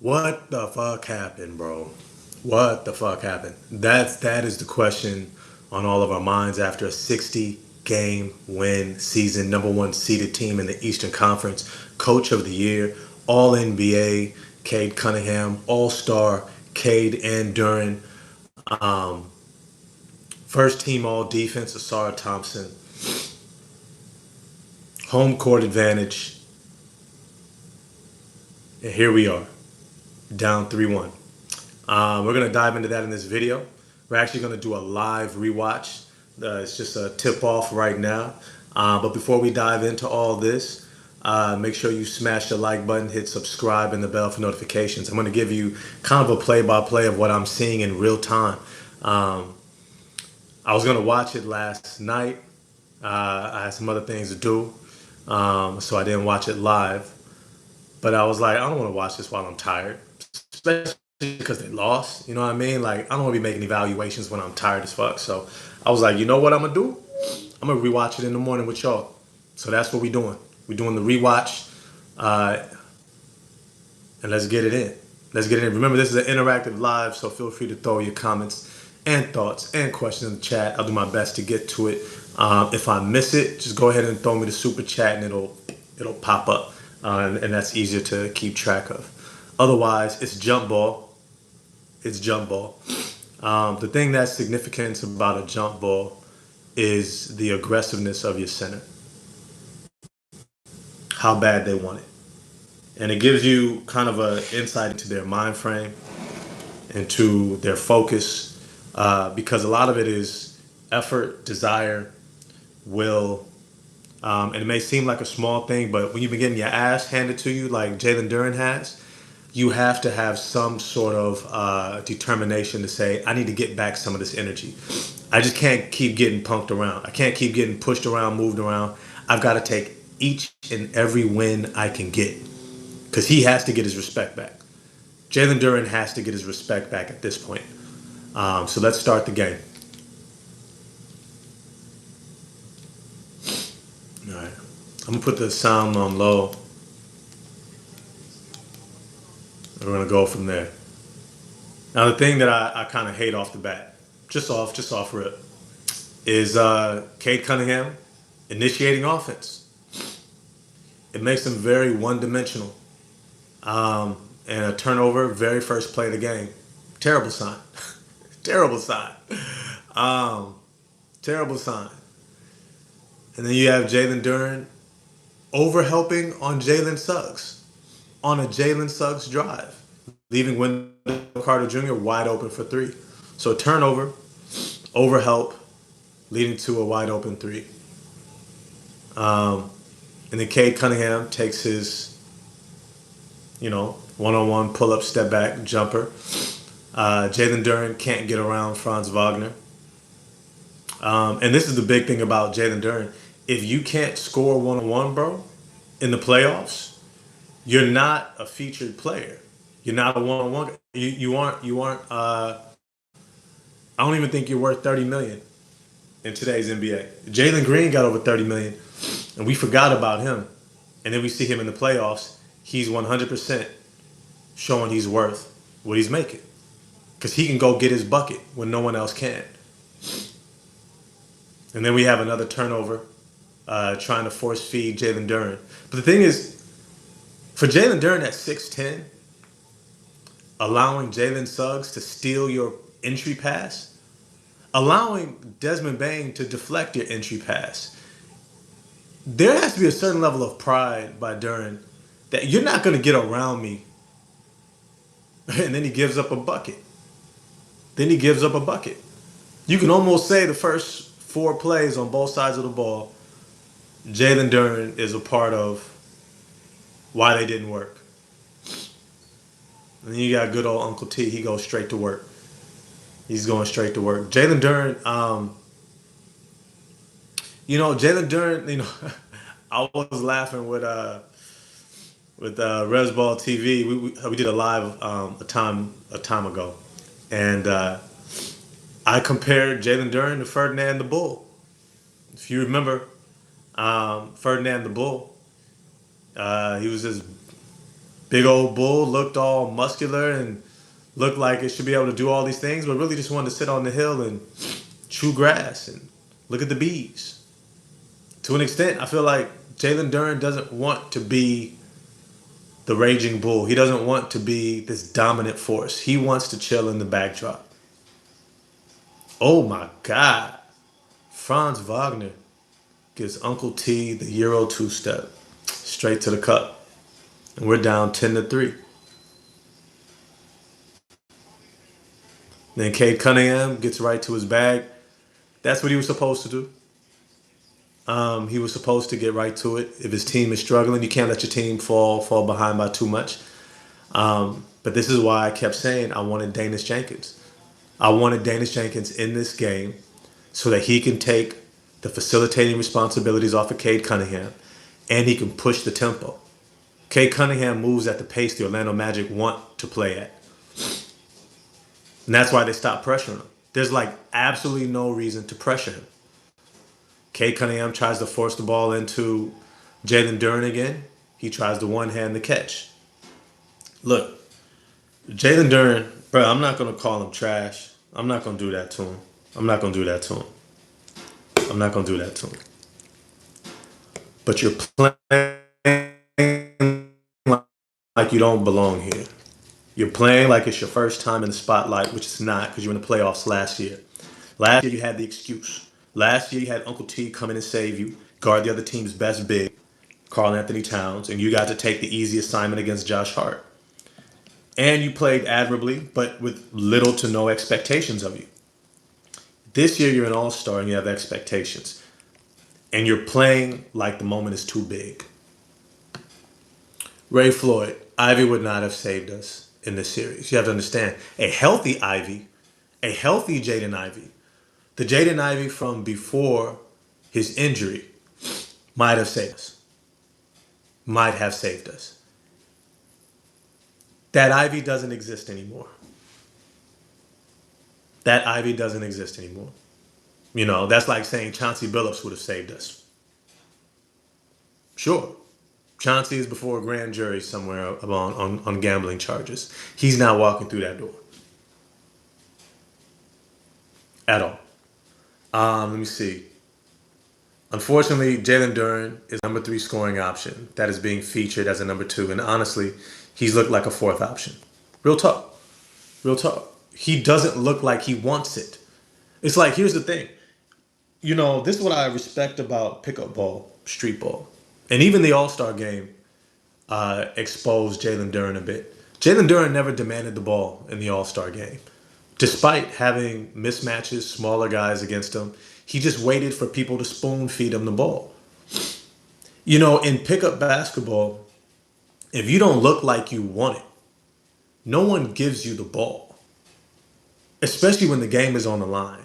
What the fuck happened, bro? What the fuck happened? That is the question on all of our minds after a 60 game win season, number one seeded team in the Eastern Conference, coach of the year, all NBA, Cade Cunningham, all star, Cade and Duran, first team all defense, Asara Thompson, home court advantage, and here we are, down 3-1. We're going to dive into that in this video. We're actually going to do a live rewatch. It's just a tip off right now. But before we dive into all this, make sure you smash the like button, hit subscribe, and the bell for notifications. I'm going to give you kind of a play-by-play of what I'm seeing in real time. I was going to watch it last night. I had some other things to do, so I didn't watch it live. But I was like, I don't want to watch this while I'm tired, especially because they lost. You know what I mean? Like, I don't want to be making evaluations when I'm tired as fuck. So I was like, you know what I'm gonna do? I'm gonna rewatch it in the morning with y'all. So that's what we're doing. We're doing the rewatch, uh, and let's get it in. Let's get it in. Remember, this is an interactive live, so feel free to throw your comments and thoughts and questions in the chat. I'll do my best to get to it. If I miss it, just go ahead and throw me the super chat, and it'll pop up, and that's easier to keep track of. Otherwise, it's jump ball. It's jump ball. The thing that's significant about a jump ball is the aggressiveness of your center, how bad they want it. And it gives you kind of an insight into their mind frame, into their focus, because a lot of it is effort, desire, will. And it may seem like a small thing, but when you've been getting your ass handed to you like Jalen Duren has, you have to have some sort of determination to say, I need to get back some of this energy. I just can't keep getting punked around. I can't keep getting pushed around, moved around. I've got to take each and every win I can get because he has to get his respect back. Jalen Duren has to get his respect back at this point. So let's start the game. All right. I'm going to put the sound on low. We're going to go from there. Now, the thing that I kind of hate off the bat, just off rip, is Cade Cunningham initiating offense. It makes him very one-dimensional. And a turnover, very first play of the game. Terrible sign. Terrible sign. Terrible sign. And then you have Jalen Duren over-helping on Jalen Suggs, on a Jalen Suggs drive, leaving Wendell Carter Jr. wide open for three. So turnover, overhelp, leading to a wide open three. And then Cade Cunningham takes his, one-on-one pull-up, step-back jumper. Jalen Duren can't get around Franz Wagner. And this is the big thing about Jalen Duren. If you can't score one-on-one, bro, in the playoffs, you're not a featured player. You're not a one-on-one. You aren't. I don't even think you're worth $30 million in today's NBA. Jalen Green got over $30 million, and we forgot about him. And then we see him in the playoffs. He's 100% showing he's worth what he's making because he can go get his bucket when no one else can. And then we have another turnover, trying to force feed Jalen Duren. But the thing is, for Jalen Duren at 6'10", allowing Jalen Suggs to steal your entry pass, allowing Desmond Bane to deflect your entry pass, there has to be a certain level of pride by Duren that you're not going to get around me. And then he gives up a bucket. You can almost say the first four plays on both sides of the ball, Jalen Duren is a part of why they didn't work. And then you got good old Uncle T. He goes straight to work. He's going straight to work. Jalen Duren, Jalen Duren, I was laughing with Resball TV. We did a live a time ago, and I compared Jalen Duren to Ferdinand the Bull. If you remember, Ferdinand the Bull, he was this big old bull, looked all muscular and looked like it should be able to do all these things, but really just wanted to sit on the hill and chew grass and look at the bees. To an extent, I feel like Jalen Duren doesn't want to be the raging bull. He doesn't want to be this dominant force. He wants to chill in the backdrop. Oh my God. Franz Wagner gives Uncle T the Euro two-step straight to the cup. And we're down 10-3. Then Cade Cunningham gets right to his bag. That's what he was supposed to do. He was supposed to get right to it. If his team is struggling, you can't let your team fall behind by too much. But this is why I kept saying I wanted Danis Jenkins. I wanted Danis Jenkins in this game so that he can take the facilitating responsibilities off of Cade Cunningham and he can push the tempo. Cade Cunningham moves at the pace the Orlando Magic want to play at. And that's why they stopped pressuring him. There's like absolutely no reason to pressure him. Cade Cunningham tries to force the ball into Jalen Duren again. He tries to one-hand the catch. Look, Jalen Duren, bro, I'm not going to call him trash. I'm not going to do that to him. I'm not going to do that to him. I'm not going to do that to him. But you're playing like you don't belong here. You're playing like it's your first time in the spotlight, which it's not because you were in the playoffs last year. Last year you had the excuse. Last year you had Uncle T come in and save you, guard the other team's best big, Karl Anthony Towns, and you got to take the easy assignment against Josh Hart. And you played admirably, but with little to no expectations of you. This year you're an all-star and you have expectations. And you're playing like the moment is too big. Ray Floyd, Ivy would not have saved us in this series. You have to understand, a healthy Ivy, a healthy Jaden Ivey, the Jaden Ivey from before his injury might have saved us. Might have saved us. That Ivy doesn't exist anymore. That Ivy doesn't exist anymore. You know, that's like saying Chauncey Billups would have saved us. Sure. Chauncey is before a grand jury somewhere on gambling charges. He's not walking through that door. At all. Let me see. Unfortunately, Jalen Duren is number 3 scoring option that is being featured as a number 2. And honestly, he's looked like a 4th option. Real talk. Real talk. He doesn't look like he wants it. It's like, here's the thing. You know, this is what I respect about pickup ball, street ball. And even the All-Star game exposed Jalen Duren a bit. Jalen Duren never demanded the ball in the All-Star game. Despite having mismatches, smaller guys against him, he just waited for people to spoon feed him the ball. You know, in pickup basketball, if you don't look like you want it, no one gives you the ball. Especially when the game is on the line.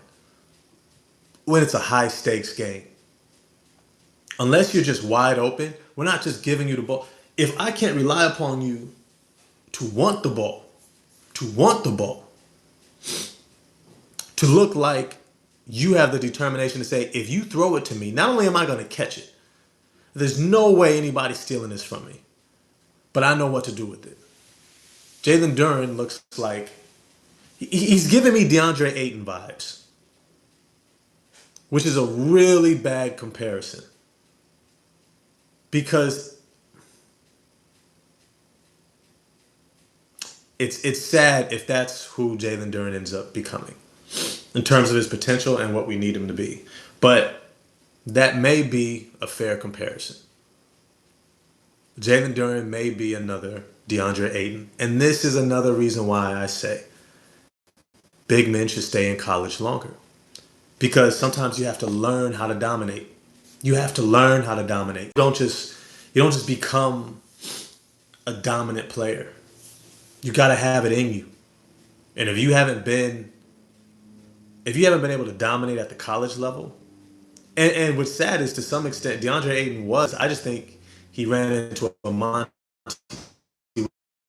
When it's a high-stakes game. Unless you're just wide open, we're not just giving you the ball. If I can't rely upon you to want the ball, to look like you have the determination to say, if you throw it to me, not only am I going to catch it, there's no way anybody's stealing this from me, but I know what to do with it. Jalen Duren looks like, he's giving me DeAndre Ayton vibes, which is a really bad comparison. Because it's sad if that's who Jalen Duren ends up becoming in terms of his potential and what we need him to be. But that may be a fair comparison. Jalen Duren may be another DeAndre Ayton. And this is another reason why I say big men should stay in college longer. Because sometimes you have to learn how to dominate. You have to learn how to dominate. You don't just become a dominant player. You got to have it in you. And if you haven't been able to dominate at the college level, and what's sad is to some extent DeAndre Ayton was, I just think he ran into a Monty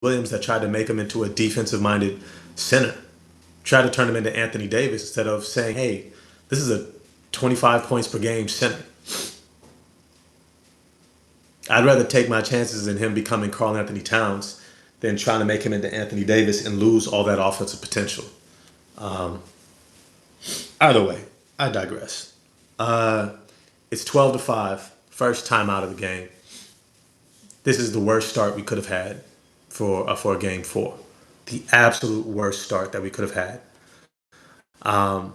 Williams that tried to make him into a defensive-minded center. Tried to turn him into Anthony Davis instead of saying, hey, this is a 25 points per game center. I'd rather take my chances in him becoming Karl Anthony Towns than trying to make him into Anthony Davis and lose all that offensive potential. Either way, I digress. It's 12-5, first time out of the game. This is the worst start we could have had for a game four. The absolute worst start that we could have had. Um,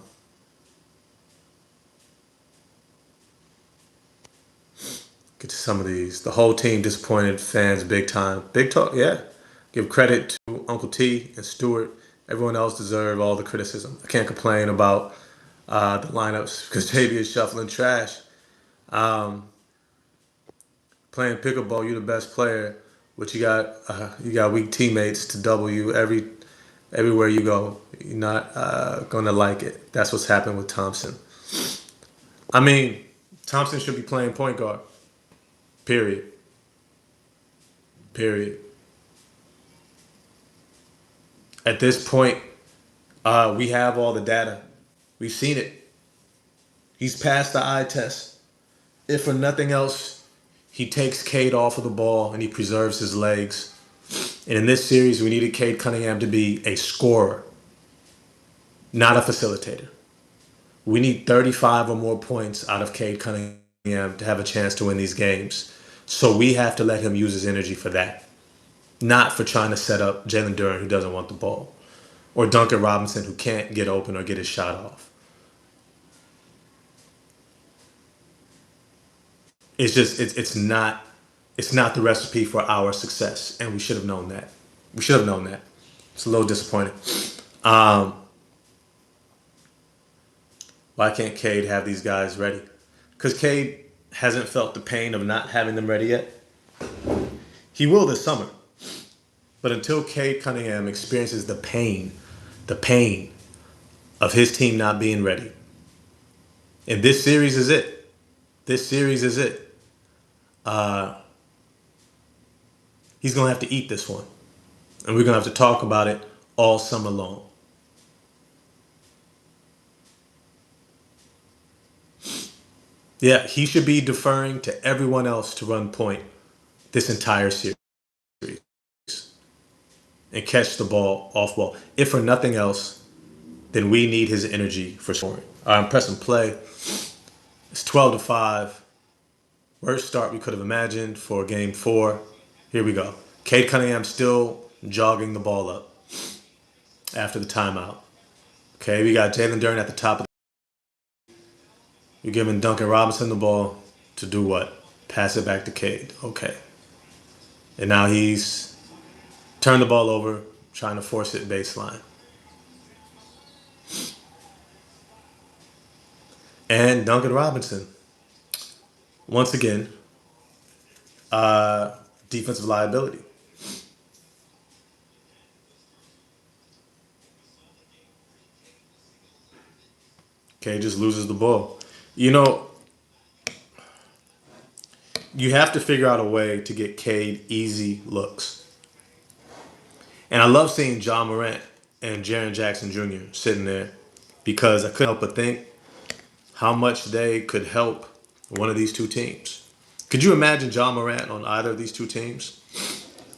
get to some of these. The whole team disappointed, fans big time. Big talk, yeah. Give credit to Uncle T and Stewart. Everyone else deserve all the criticism. I can't complain about the lineups because JB is shuffling trash. Um, Playing pickleball, you're the best player, but you got weak teammates to double you everywhere you go. You're not gonna like it. That's what's happened with Thompson. I mean, Thompson should be playing point guard. Period. Period. At this point, we have all the data. We've seen it. He's passed the eye test. If for nothing else, he takes Cade off of the ball and he preserves his legs. And in this series, we needed Cade Cunningham to be a scorer, not a facilitator. We need 35 or more points out of Cade Cunningham to have a chance to win these games. So we have to let him use his energy for that, not for trying to set up Jalen Duren, who doesn't want the ball, or Duncan Robinson, who can't get open or get his shot off. It's not the recipe for our success, and we should have known that. We should have known that. It's a little disappointing. Um, why can't Cade have these guys ready? Because Cade hasn't felt the pain of not having them ready yet. He will this summer. But until Cade Cunningham experiences the pain of his team not being ready, and this series is it. This series is it. He's going to have to eat this one. And we're going to have to talk about it all summer long. Yeah, he should be deferring to everyone else to run point this entire series and catch the ball off ball. If for nothing else, then we need his energy for scoring. All right, I'm pressing play. It's 12-5. Worst start we could have imagined for game four. Here we go. Cade Cunningham still jogging the ball up after the timeout. Okay, we got Jalen Duren at the top of the. You're giving Duncan Robinson the ball to do what? Pass it back to Cade. Okay. And now he's turned the ball over, trying to force it baseline. And Duncan Robinson, once again, defensive liability. Okay, just loses the ball. You know, you have to figure out a way to get Cade easy looks. And I love seeing John Morant and Jaren Jackson Jr. sitting there because I couldn't help but think how much they could help one of these two teams. Could you imagine John Morant on either of these two teams?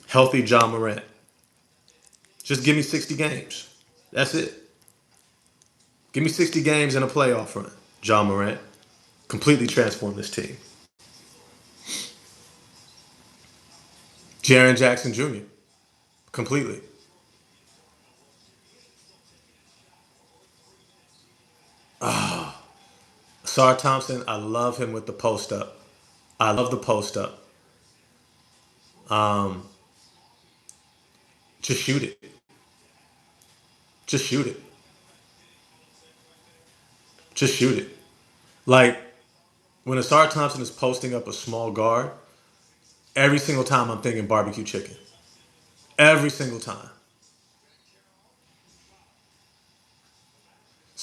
Healthy John Morant. Just give me 60 games. That's it. Give me 60 games in a playoff run. John Morant. Completely transform this team. Jaren Jackson Jr. Completely. Sar Thompson, I love him with the post up. I love the post up. Um, just shoot it. Just shoot it. Just shoot it. Like when Asar Thompson is posting up a small guard, every single time I'm thinking barbecue chicken. Every single time.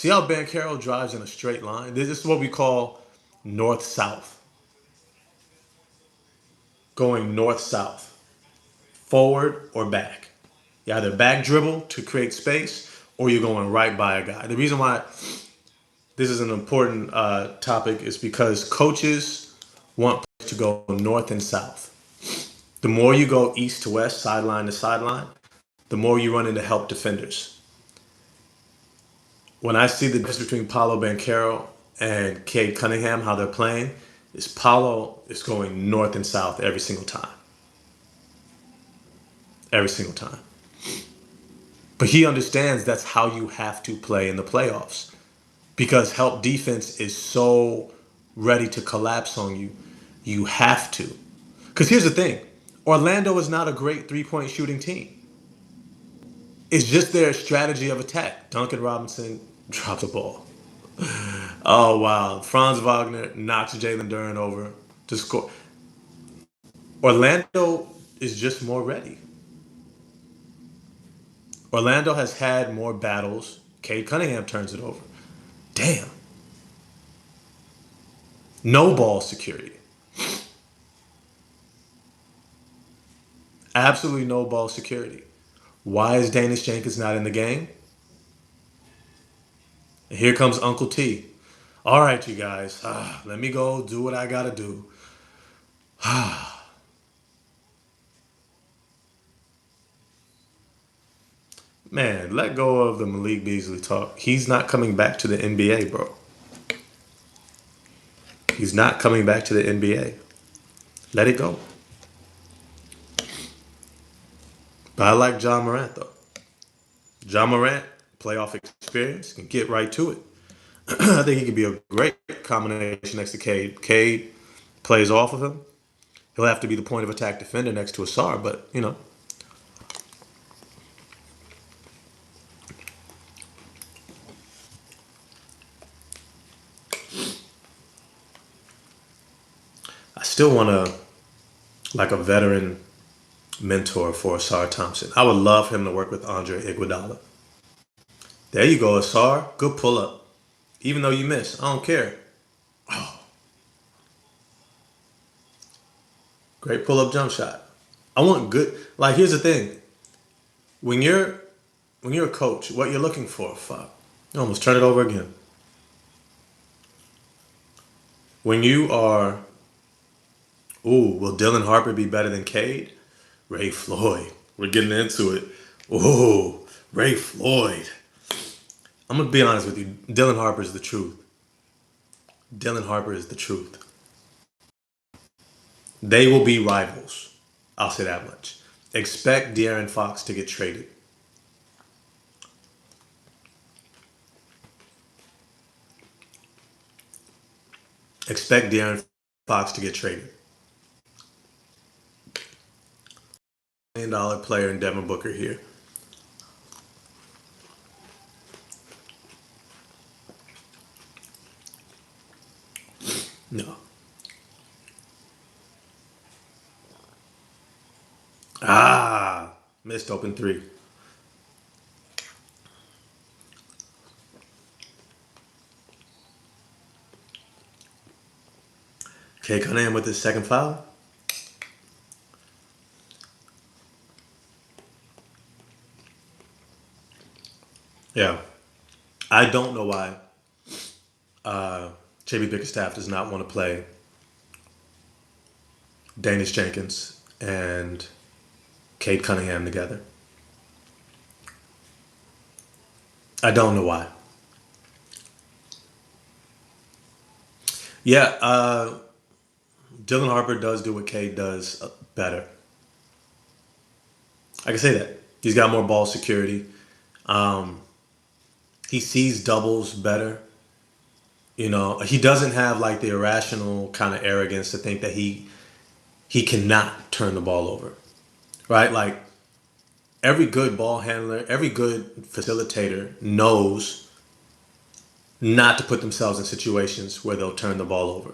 See how Ben Carroll drives in a straight line? This is what we call north-south. Going north-south. Forward or back. You either back dribble to create space or you're going right by a guy. The reason why this is an important topic is because coaches want to go north and south. The more you go east to west, sideline to sideline, the more you run into help defenders. When I see the difference between Paolo Banchero and Cade Cunningham, how they're playing, is Paolo is going north and south every single time. Every single time. But he understands that's how you have to play in the playoffs because help defense is so ready to collapse on you. You have to. Because here's the thing, Orlando is not a great 3-point shooting team. It's just their strategy of attack. Duncan Robinson dropped the ball. Oh, wow. Franz Wagner knocks Jalen Duren over to score. Orlando is just more ready. Orlando has had more battles. Cade Cunningham turns it over. Damn. No ball security. Absolutely no ball security. Why is Danish Jenkins not in the game? And here comes Uncle T. All right, you guys. Let me go do what I got to do. Man, let go of the Malik Beasley talk. He's not coming back to the NBA, bro. He's not coming back to the NBA. Let it go. But I like John Morant, though. John Morant, playoff experience, can get right to it. I think he could be a great combination next to Cade. Cade plays off of him. He'll have to be the point of attack defender next to Asar, but, you know. I still want like a veteran mentor for Asar Thompson. I would love him to work with Andre Iguodala. There you go, Asar. Good pull up. Even though you miss, I don't care. Oh, great pull up jump shot. I want good. Like here's the thing. When you're a coach, what you're looking for, fuck. You almost turn it over again. When you are, ooh, will Dylan Harper be better than Cade? Ray Floyd. We're getting into it. Ooh, Ray Floyd. I'm gonna be honest with you. Dylan Harper is the truth. Dylan Harper is the truth. They will be rivals. I'll say that much. Expect De'Aaron Fox to get traded. Expect De'Aaron Fox to get traded. $1 million player in Devin Booker here. No. Missed open three. Cade Cunningham with his second foul. Yeah. I don't know why JB Bickerstaff does not want to play Danish Jenkins and Cade Cunningham together. I don't know why. Yeah, Dylan Harper does do what Cade does better. I can say that. He's got more ball security. He sees doubles better. You know, he doesn't have like the irrational kind of arrogance to think that he cannot turn the ball over. Right? Like every good ball handler, every good facilitator knows not to put themselves in situations where they'll turn the ball over.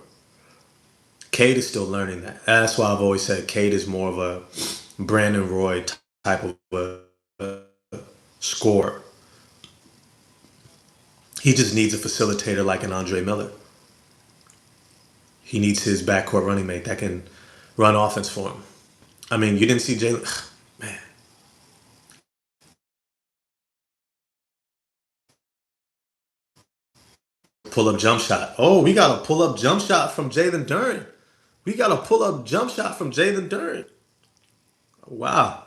Cade is still learning that. That's why I've always said Cade is more of a Brandon Roy type of scorer. He just needs a facilitator like an Andre Miller. He needs his backcourt running mate that can run offense for him. I mean, you didn't see Jalen. Man. Pull up jump shot. Oh, we got a pull up jump shot from Jalen Duren. We got a pull up jump shot from Jalen Duren. Wow.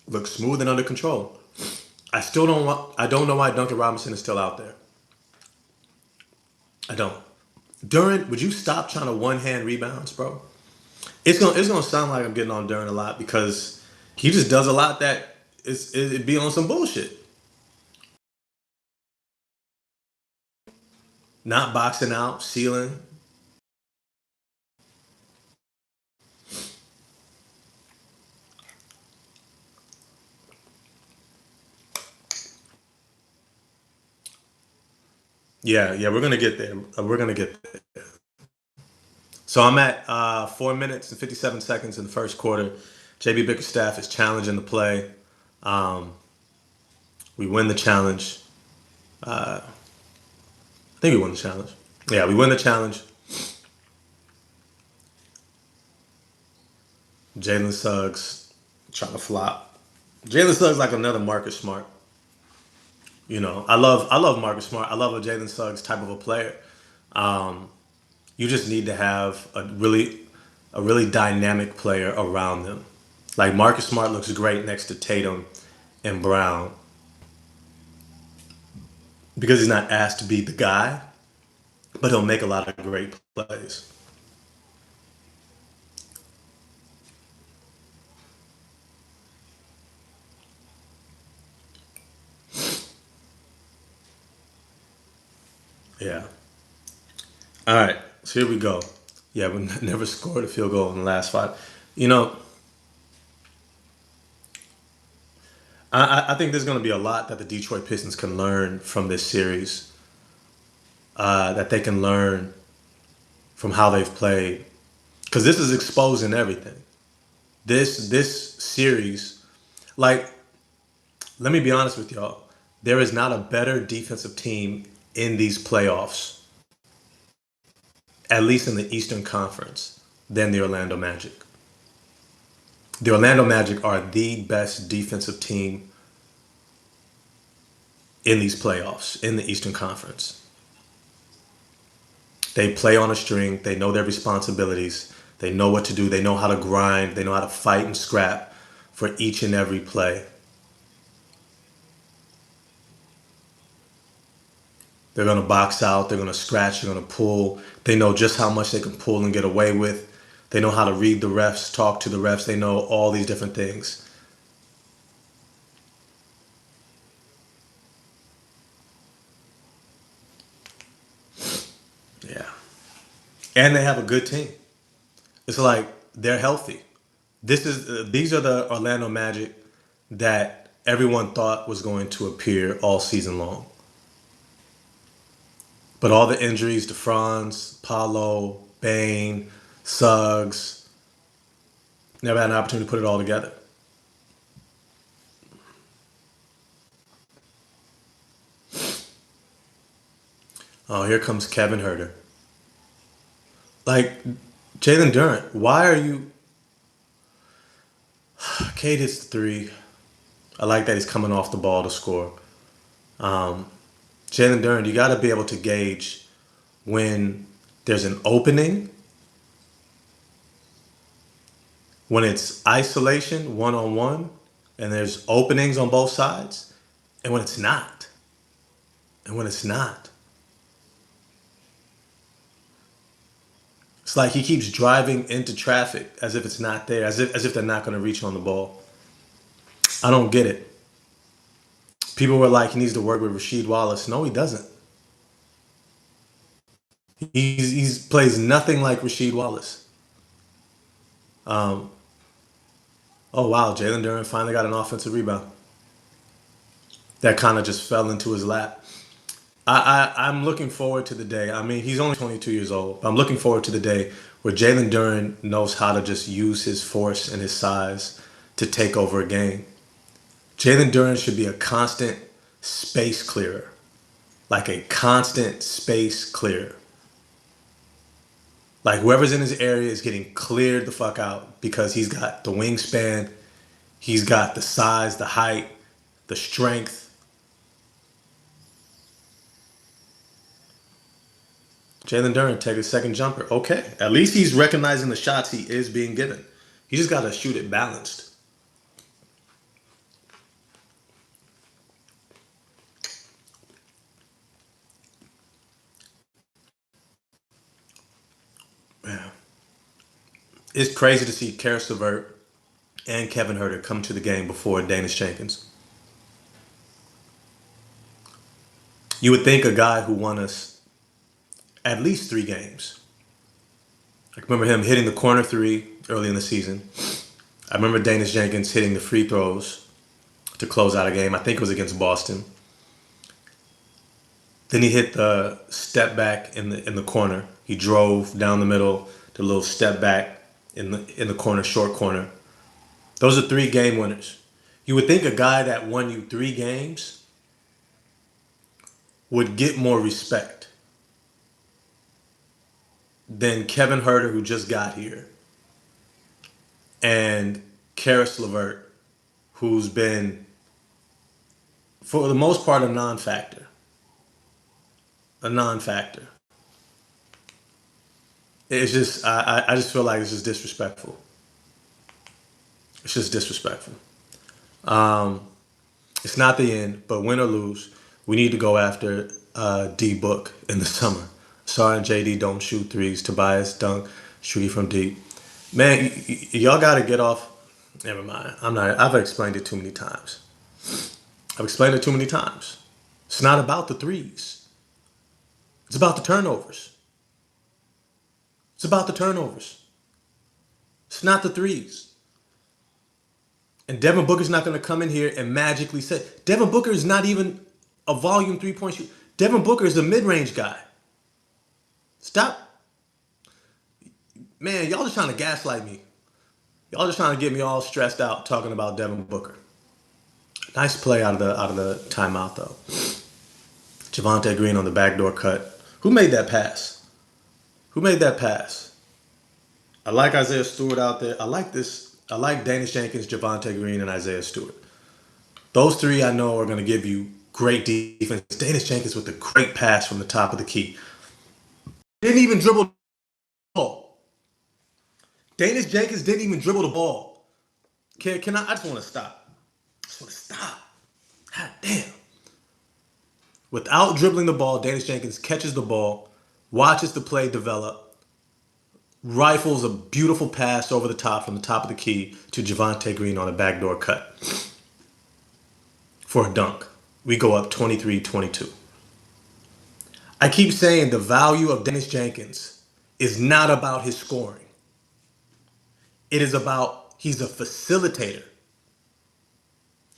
Looks smooth and under control. I still don't want. I don't know why Duncan Robinson is still out there. I don't. Duran, would you stop trying to one hand rebounds, bro? It's gonna sound like I'm getting on Duran a lot because he just does a lot that it be on some bullshit. Not boxing out, sealing. Yeah, yeah, we're gonna get there. We're gonna get there. So I'm at 4 minutes and 57 seconds in the first quarter. JB Bickerstaff is challenging the play. Um, we win the challenge. I think we won the challenge. Yeah, we win the challenge. Jalen Suggs trying to flop. Jalen Suggs like another Marcus Smart. I love Marcus Smart. I love a Jalen Suggs type of a player. Um, you just need to have a really dynamic player around them. Like Marcus Smart looks great next to Tatum and Brown because he's not asked to be the guy, but he'll make a lot of great plays. Yeah. All right. So here we go. Yeah, we never scored a field goal in the last five. You know, I think there's going to be a lot that the Detroit Pistons can learn from this series. That they can learn from how they've played, because this is exposing everything. This series, like, let me be honest with y'all. There is not a better defensive team in these playoffs, at least in the Eastern Conference, than the Orlando Magic. The Orlando Magic are the best defensive team in these playoffs in the Eastern Conference. They play on a string. They know their responsibilities. They know what to do. They know how to grind. They know how to fight and scrap for each and every play. They're going to box out. They're going to scratch. They're going to pull. They know just how much they can pull and get away with. They know how to read the refs, talk to the refs. They know all these different things. Yeah. And they have a good team. It's like they're healthy. These are the Orlando Magic that everyone thought was going to appear all season long. But all the injuries to Franz, Paulo, Bain, Suggs, never had an opportunity to put it all together. Oh, here comes Kevin Herter. Like, Jalen Durant, why are you. Cade hits the three. I like that he's coming off the ball to score. Jalen Durant, you got to be able to gauge when there's an opening, when it's isolation, one on one, and there's openings on both sides, and when it's not. And when it's not. It's like he keeps driving into traffic as if it's not there, as if they're not going to reach on the ball. I don't get it. People were like, he needs to work with Rasheed Wallace. No, he doesn't. He's plays nothing like Rasheed Wallace. Um, oh wow, Jalen Duran finally got an offensive rebound. That kind of just fell into his lap. I'm looking forward to the day. I mean, he's only 22 years old. But I'm looking forward to the day where Jalen Duran knows how to just use his force and his size to take over a game. Jalen Duran should be a constant space clearer, like a constant space clearer. Like whoever's in his area is getting cleared the fuck out because he's got the wingspan, he's got the size, the height, the strength. Jalen Duren take his second jumper. Okay. At least he's recognizing the shots he is being given. He just got to shoot it balanced. Yeah. It's crazy to see Karis LeVert and Kevin Huerter come to the game before Danish Jenkins. You would think a guy who won us at least 3 games. I remember him hitting the corner three early in the season. I remember Danish Jenkins hitting the free throws to close out a game. I think it was against Boston. Then he hit the step back in the corner. He drove down the middle, the little step back in the corner, short corner. Those are 3 game winners. You would think a guy that won you 3 games would get more respect than Kevin Huerter, who just got here, and Karis LeVert, who's been, for the most part, a non-factor. A non-factor. It's just, I just feel like it's just disrespectful. It's just disrespectful. It's not the end, but win or lose, we need to go after D Book in the summer. Sorry, JD don't shoot threes. Tobias dunk, shooting from deep. Man, y'all got to get off. Never mind. I'm not. I've explained it too many times. I've explained it too many times. It's not about the threes. It's about the turnovers. It's about the turnovers. It's not the threes. And Devin Booker's not going to come in here and magically say, Devin Booker is not even a volume 3-point shooter. Devin Booker is a mid-range guy. Stop. Man, y'all just trying to gaslight me. Y'all just trying to get me all stressed out talking about Devin Booker. Nice play out of the timeout though. Javonte Green on the backdoor cut. Who made that pass? Who made that pass? I like Isaiah Stewart out there. I like this. I like Danish Jenkins, Javonte Green, and Isaiah Stewart. Those 3 I know are going to give you great defense. Danish Jenkins with a great pass from the top of the key. Didn't even dribble the ball. Danish Jenkins didn't even dribble the ball. Can I just want to stop. I just want to stop. God damn. Without dribbling the ball, Danish Jenkins catches the ball, watches the play develop, rifles a beautiful pass over the top from the top of the key to Javonte Green on a backdoor cut for a dunk. We go up 23-22. I keep saying the value of Dennis Jenkins is not about his scoring. It is about he's a facilitator.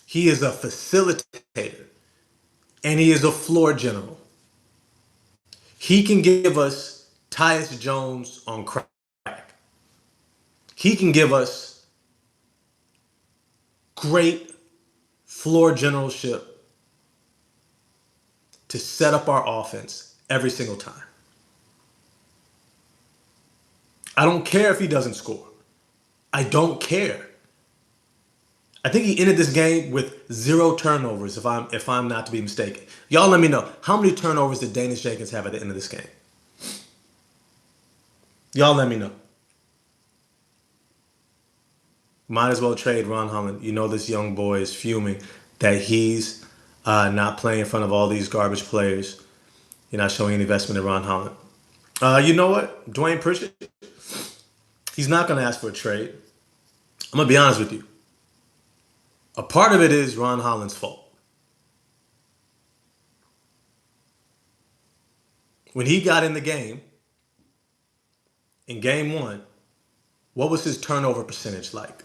He is a facilitator. And he is a floor general. He can give us Tyus Jones on crack. He can give us great floor generalship to set up our offense every single time. I don't care if he doesn't score. I don't care. I think he ended this game with 0 turnovers, if I'm not to be mistaken. Y'all let me know, how many turnovers did Danish Jenkins have at the end of this game? Y'all let me know. Might as well trade Ron Holland. You know this young boy is fuming that he's not playing in front of all these garbage players. You're not showing any investment in Ron Holland. You know what? Dwayne Pritchard, he's not going to ask for a trade. I'm going to be honest with you. A part of it is Ron Holland's fault. When he got in the game, in game 1, what was his turnover percentage like?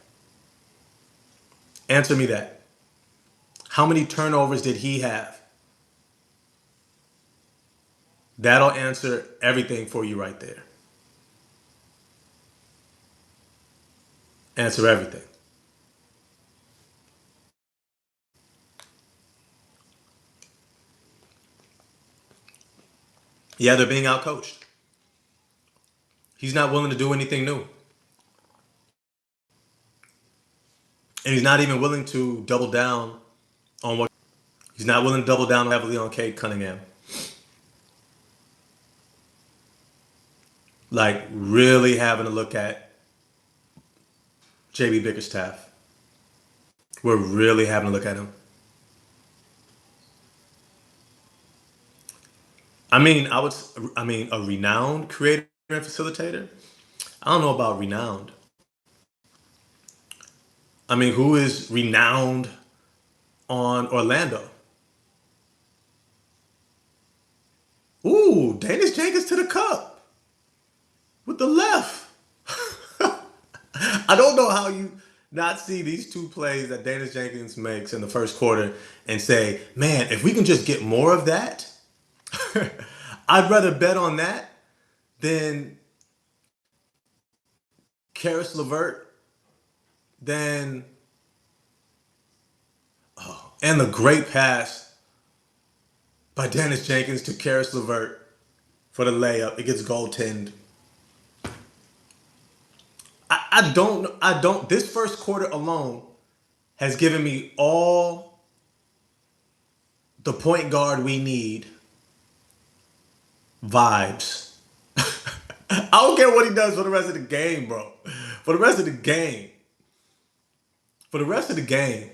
Answer me that. How many turnovers did he have? That'll answer everything for you right there. Answer everything. Yeah, they're being outcoached. He's not willing to do anything new. And he's not even willing to double down on what he's not willing to double down heavily on Cade Cunningham. like really having to look at JB Bickerstaff. We're really having to look at him. I mean, a renowned creator and facilitator. I don't know about renowned. I mean, who is renowned on Orlando? Ooh, Danish Jenkins to the cup with the left. I don't know how you not see these two plays that Danish Jenkins makes in the first quarter and say, man, if we can just get more of that, I'd rather bet on that than Karis LeVert, than and the great pass by Dennis Jenkins to Karis LeVert for the layup. It gets goaltended. I don't. This first quarter alone has given me all the point guard we need vibes. I don't care what he does for the rest of the game, bro. For the rest of the game. For the rest of the game.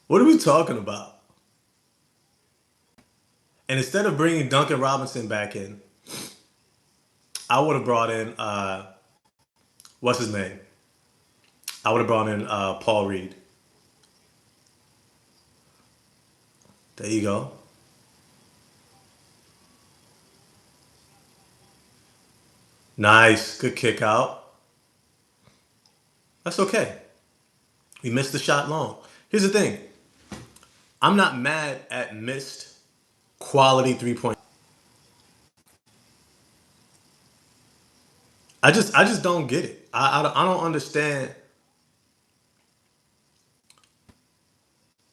What are we talking about? And instead of bringing Duncan Robinson back in, I would have brought in what's his name? I would have brought in Paul Reed. There you go. Nice, good kick out. That's okay. We missed the shot long. Here's the thing. I'm not mad at missed quality 3 point. I just don't get it. I don't understand.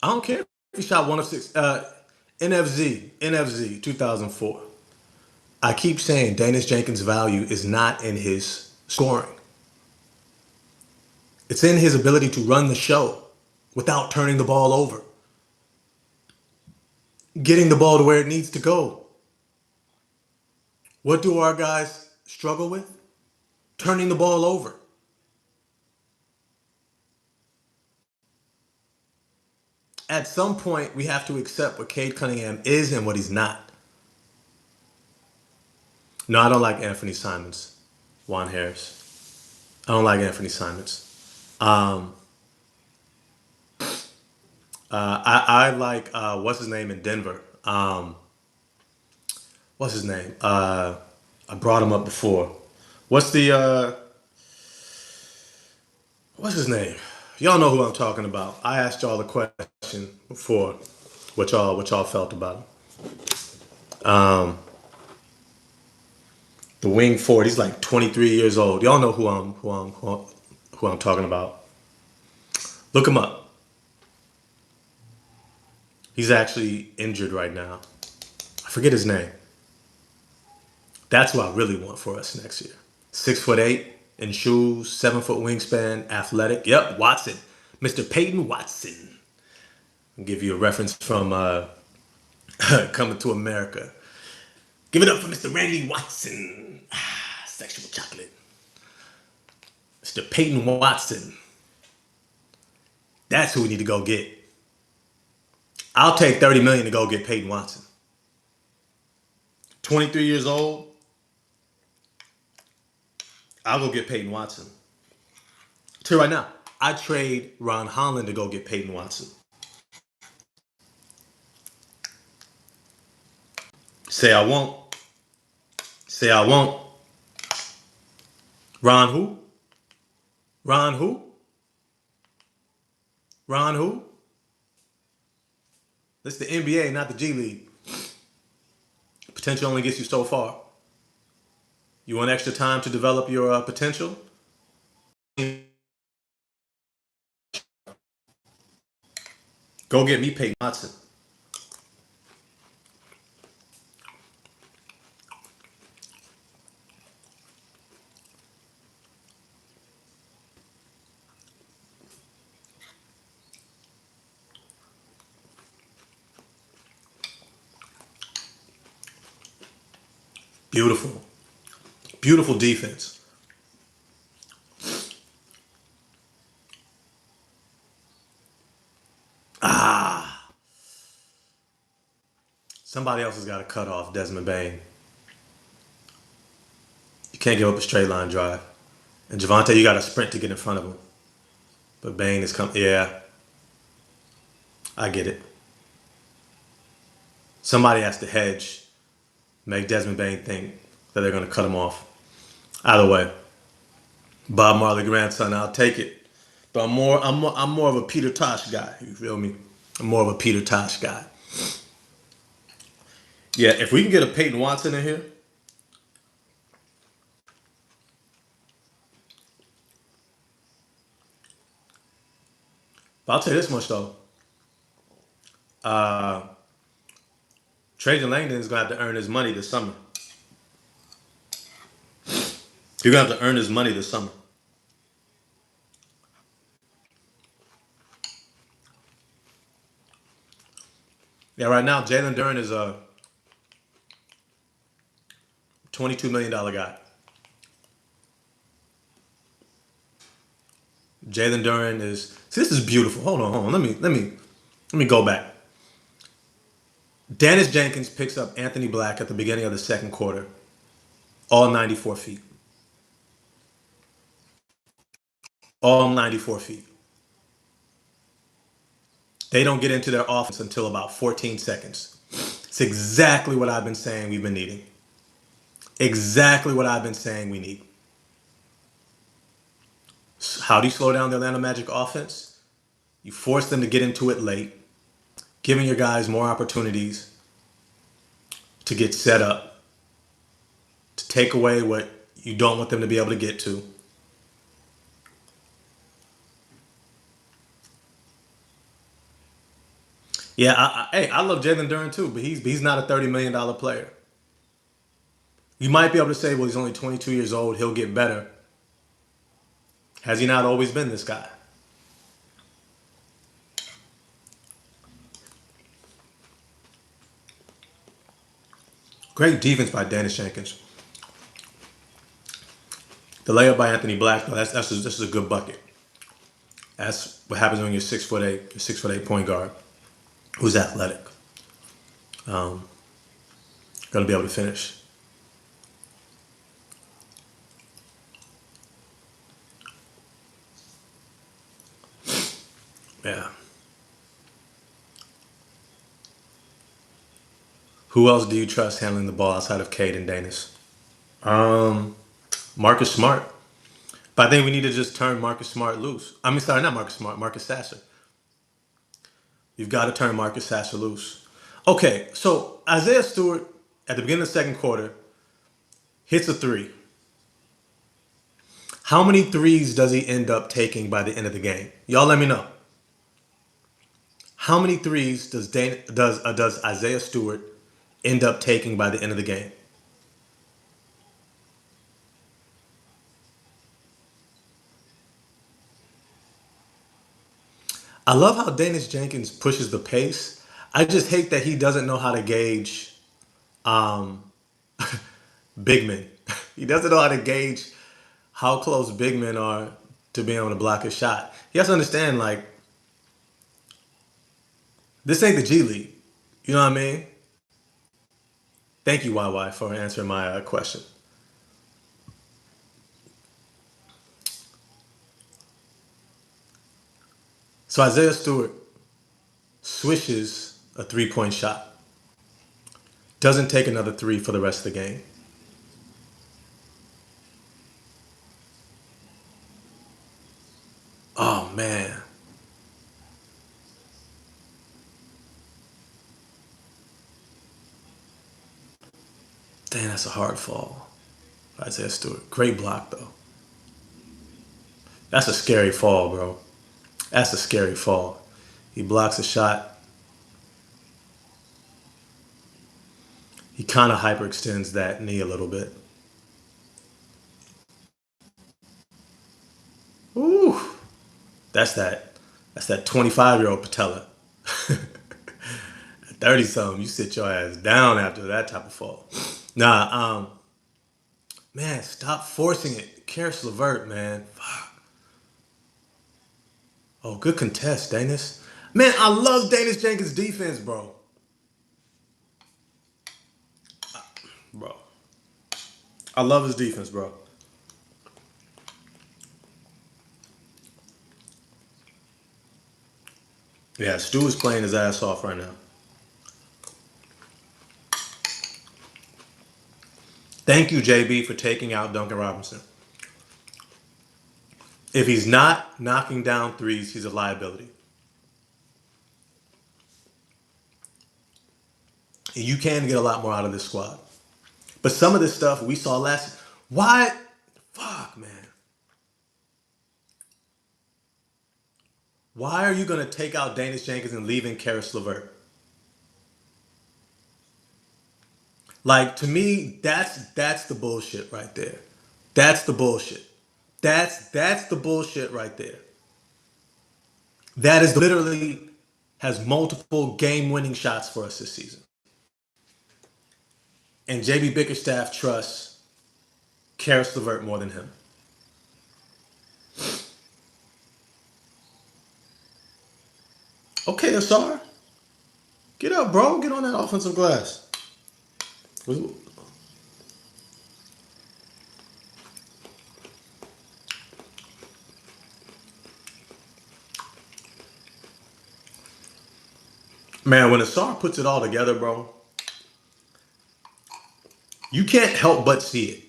I don't care if he shot 1 of 6. NFZ 2004. I keep saying Danish Jenkins' value is not in his scoring. It's in his ability to run the show without turning the ball over, getting the ball to where it needs to go. What do our guys struggle with? Turning the ball over. At some point, we have to accept what Cade Cunningham is and what he's not. No, I don't like Anthony Simons, Juan Harris. I don't like Anthony Simons. Um, I like what's his name in Denver. What's his name? I brought him up before. What's the what's his name? Y'all know who I'm talking about. I asked y'all the question before, what y'all felt about him. The wing forward. He's like 23 years old. Y'all know who I'm talking about. Look him up. He's actually injured right now. I forget his name. That's what I really want for us next year. 6'8" in shoes, 7 foot wingspan, athletic. Yep, Watson, Mr. Peyton Watson. I'll give you a reference from Coming to America. Give it up for Mr. Randy Watson. Sexual chocolate. Mr. Peyton Watson. That's who we need to go get. I'll take $30 million to go get Peyton Watson. 23 years old. I'll go get Peyton Watson. I'll tell you right now, I trade Ron Holland to go get Peyton Watson. Say I won't. Say I won't. Ron who? Ron who? Ron who? This is the NBA, not the G League. Potential only gets you so far. You want extra time to develop your potential? Go get me Peyton Watson. Beautiful. Beautiful defense. Ah, somebody else has got to cut off Desmond Bain. You can't give up a straight line drive. And Javante, you got to sprint to get in front of him. But Bain is coming. Yeah, I get it. Somebody has to hedge, make Desmond Bain think that they're going to cut him off. Either way, Bob Marley grandson, I'll take it. But I'm more of a Peter Tosh guy. You feel me? I'm more of a Peter Tosh guy. Yeah, if we can get a Peyton Watson in here, but I'll tell you this much though. Trajan Langdon is gonna have to earn his money this summer. You're gonna have to earn his money this summer. Yeah, right now Jalen Duren is a $22 million guy. Jalen Duren is. See, this is beautiful. Hold on. Let me go back. Dennis Jenkins picks up Anthony Black at the beginning of the second quarter, all 94 feet. All 94 feet. They don't get into their offense until about 14 seconds. It's exactly what I've been saying we've been needing. Exactly what I've been saying we need. How do you slow down the Orlando Magic offense? You force them to get into it late, giving your guys more opportunities to get set up, to take away what you don't want them to be able to get to. Yeah, I love Jalen Duren too, but he's not a $30 million player. You might be able to say, well, he's only 22 years old, he'll get better. Has he not always been this guy? Great defense by Dennis Jenkins. The layup by Anthony Black, though, this is a good bucket. That's what happens when you're 6'8", you're 6'8" point guard who's athletic. Gonna be able to finish. Yeah. Who else do you trust handling the ball outside of Cade and Danis? Um, Marcus Smart. But I think we need to just turn Marcus Smart loose. I mean, sorry, not Marcus Smart, Marcus Sasser. You've got to turn Marcus Sasser loose. Okay, so Isaiah Stewart at the beginning of the second quarter hits a three. How many threes does he end up taking by the end of the game? Y'all let me know. How many threes does Isaiah Stewart end up taking by the end of the game? I love how Dennis Jenkins pushes the pace. I just hate that he doesn't know how to gauge um, big men. He doesn't know how to gauge how close big men are to being able to block a shot. He has to understand, like, this ain't the G League. You know what I mean? Thank you, YY, for answering my question. So Isaiah Stewart swishes a three-point shot. Doesn't take another three for the rest of the game. Oh, man. Damn, that's a hard fall. Isaiah Stewart. Great block, though. That's a scary fall, bro. That's a scary fall. He blocks a shot. He kind of hyperextends that knee a little bit. Ooh, that's that. That's that 25-year-old patella. 30 something, you sit your ass down after that type of fall. Nah, Man, stop forcing it. Karis LeVert, man. Fuck. Oh, good contest, Danis. Man, I love Danis Jenkins' defense, bro. Bro. I love his defense, bro. Yeah, Stu is playing his ass off right now. Thank you, JB, for taking out Duncan Robinson. If he's not knocking down threes, he's a liability. And you can get a lot more out of this squad. But some of this stuff we saw last. Why? Fuck, man. Why are you going to take out Danis Jenkins and leaving Karis LeVert? Like, to me, that's the bullshit right there. That's the bullshit. That's the bullshit right there. That is literally has multiple game-winning shots for us this season. And JB Bickerstaff trusts Karis LeVert more than him. Okay, Asar. Get up, bro. Get on that offensive glass. Man, when Asar puts it all together, bro, you can't help but see it.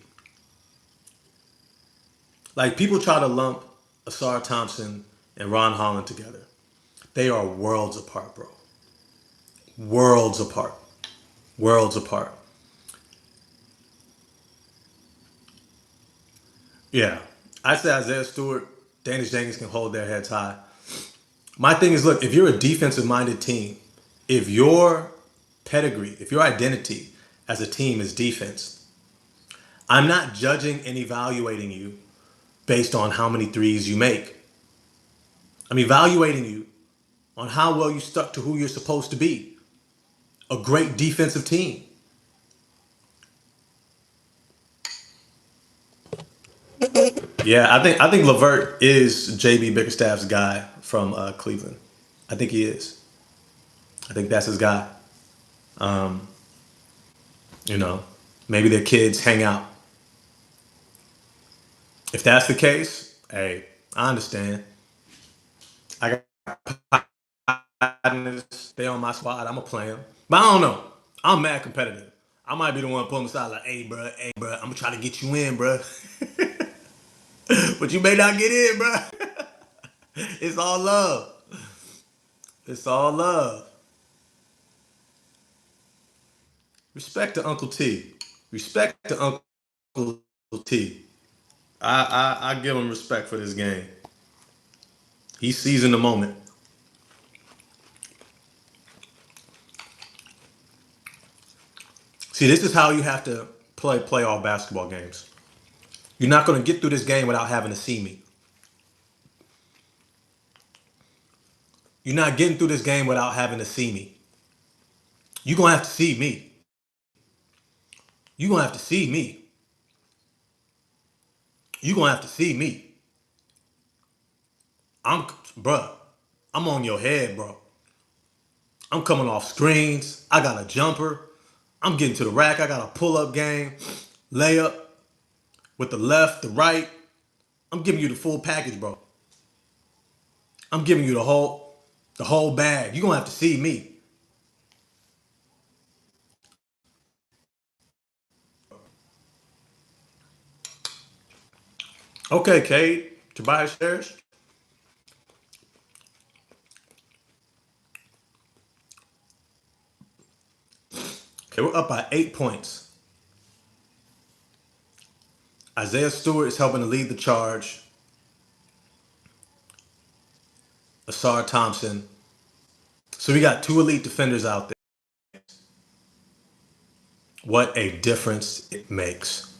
Like, people try to lump Asar Thompson and Ron Holland together. They are worlds apart, bro. Worlds apart. Worlds apart. Yeah. I say Isaiah Stewart, Danis Jenkins can hold their heads high. My thing is, look, if you're a defensive minded team, if your pedigree, if your identity as a team is defense, I'm not judging and evaluating you based on how many threes you make. I'm evaluating you on how well you stuck to who you're supposed to be. A great defensive team. Yeah, I think LeVert is JB Bickerstaff's guy from Cleveland. I think he is. I think that's his guy. Um, you know, maybe their kids hang out. If that's the case, hey, I understand. I got partners, they on my squad. I'ma play them, but I don't know. I'm mad competitive. I might be the one pulling aside like, hey, bro, I'm gonna try to get you in, bro. But you may not get in, bro. It's all love. It's all love. Respect to Uncle T. Respect to Uncle T. I give him respect for this game. He's seizing the moment. See, this is how you have to play playoff basketball games. You're not going to get through this game without having to see me. You're not getting through this game without having to see me. You're going to have to see me. You're going to have to see me. You're going to have to see me. Bruh, I'm on your head, bro. I'm coming off screens. I got a jumper. I'm getting to the rack. I got a pull-up game, layup with the left, the right. I'm giving you the full package, bro. I'm giving you the whole bag. You're gonna have to see me. Okay, Cade. Tobias Harris. Okay, we're up by 8 points. Isaiah Stewart is helping to lead the charge. Asar Thompson. So we got two elite defenders out there. What a difference it makes.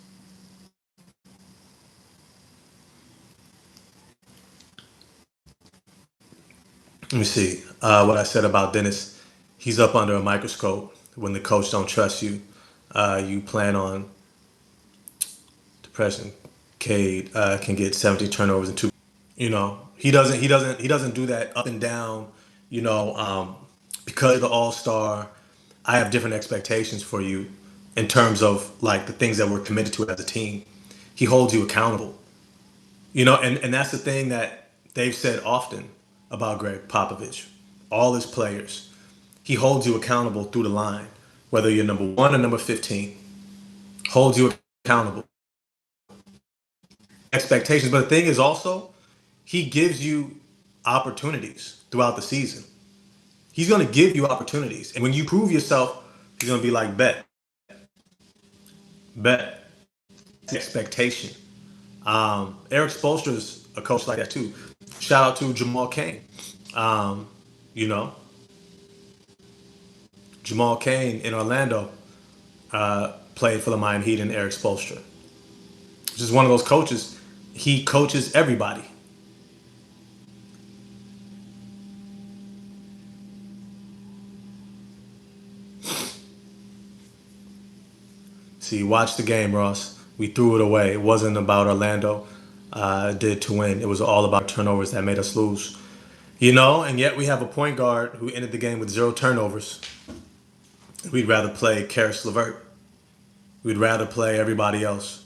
Let me see what I said about Dennis. He's up under a microscope. When the coach don't trust you, you plan on Depression. Cade can get 70 turnovers in two. He doesn't do that up and down. You know, because of the All Star, I have different expectations for you in terms of like the things that we're committed to as a team. He holds you accountable. And that's the thing that they've said often about Greg Popovich. All his players, he holds you accountable through the line, whether you're number 1 or number 15. Holds you accountable. Expectations, but the thing is also he gives you opportunities throughout the season. He's going to give you opportunities. And when you prove yourself, he's going to be like, bet. Expectation. Eric Spoelstra's a coach like that too. Shout out to Jamal Cain. Um, you know, Jamal Cain in Orlando played for the Miami Heat and Eric Spoelstra. Just one of those coaches. He coaches everybody. See, watch the game, Ross. We threw it away. It wasn't about Orlando did to win. It was all about turnovers that made us lose. And yet we have a point guard who ended the game with 0 turnovers. We'd rather play Karis LeVert. We'd rather play everybody else.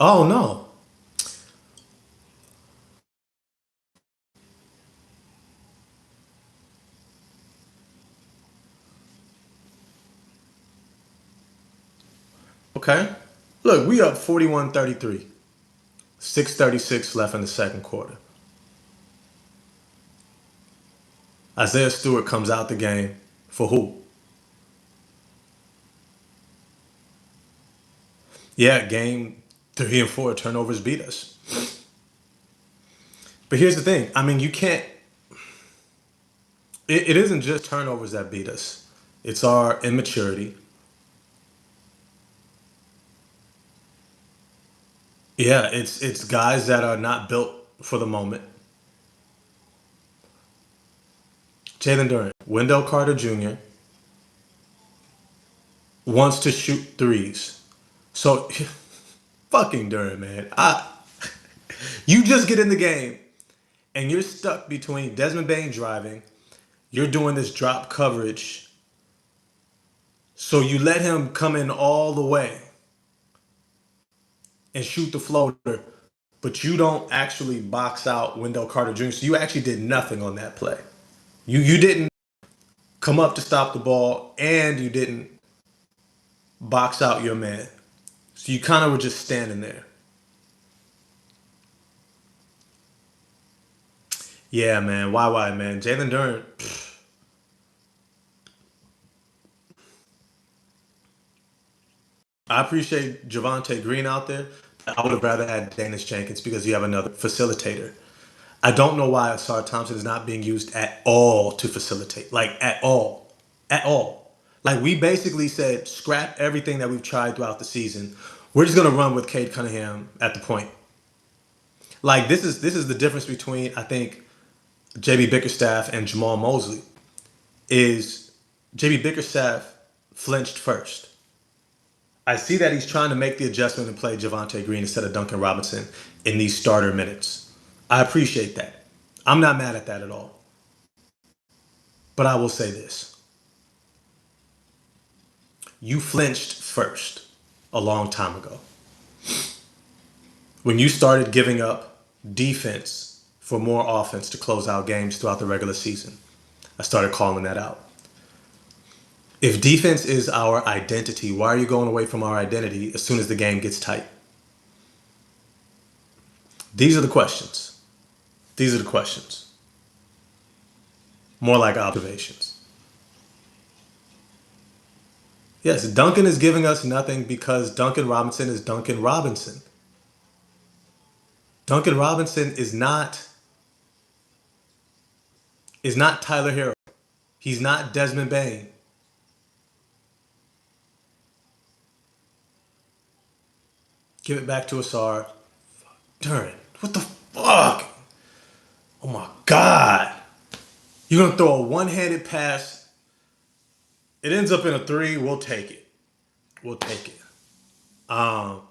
Oh no. Okay. Look, we up 41-33. 6:36 left in the second quarter. Isaiah Stewart comes out the game for who? Yeah, game 3 and 4 turnovers beat us. But here's the thing. I mean, you can't. It isn't just turnovers that beat us. It's our immaturity. Yeah, it's guys that are not built for the moment. Jalen Duran, Wendell Carter Jr. wants to shoot threes. So fucking Duran, man. You just get in the game and you're stuck between Desmond Bain driving. You're doing this drop coverage. So you let him come in all the way and shoot the floater, but you don't actually box out Wendell Carter Jr. So you actually did nothing on that play. You didn't come up to stop the ball and you didn't box out your man. So you kind of were just standing there. Yeah, man. Why, man? Jalen Duran. I appreciate Javante Green out there. I would have rather had Dennis Jenkins because you have another facilitator. I don't know why Asar Thompson is not being used at all to facilitate. Like, at all. At all. Like, we basically said, scrap everything that we've tried throughout the season. We're just going to run with Cade Cunningham at the point. Like, this is the difference between, I think, JB Bickerstaff and Jamal Mosley. Is JB Bickerstaff flinched first. I see that he's trying to make the adjustment and play Javante Green instead of Duncan Robinson in these starter minutes. I appreciate that. I'm not mad at that at all. But I will say this. You flinched first a long time ago. When you started giving up defense for more offense to close out games throughout the regular season, I started calling that out. If defense is our identity, why are you going away from our identity as soon as the game gets tight? These are the questions. These are the questions. More like observations. Yes, Duncan is giving us nothing because Duncan Robinson is Duncan Robinson. Duncan Robinson is not Tyler Hero. He's not Desmond Bain. Give it back to Asar. Duren, what the fuck? Oh my God. You're going to throw a one-handed pass. It ends up in a three. We'll take it. We'll take it. Um,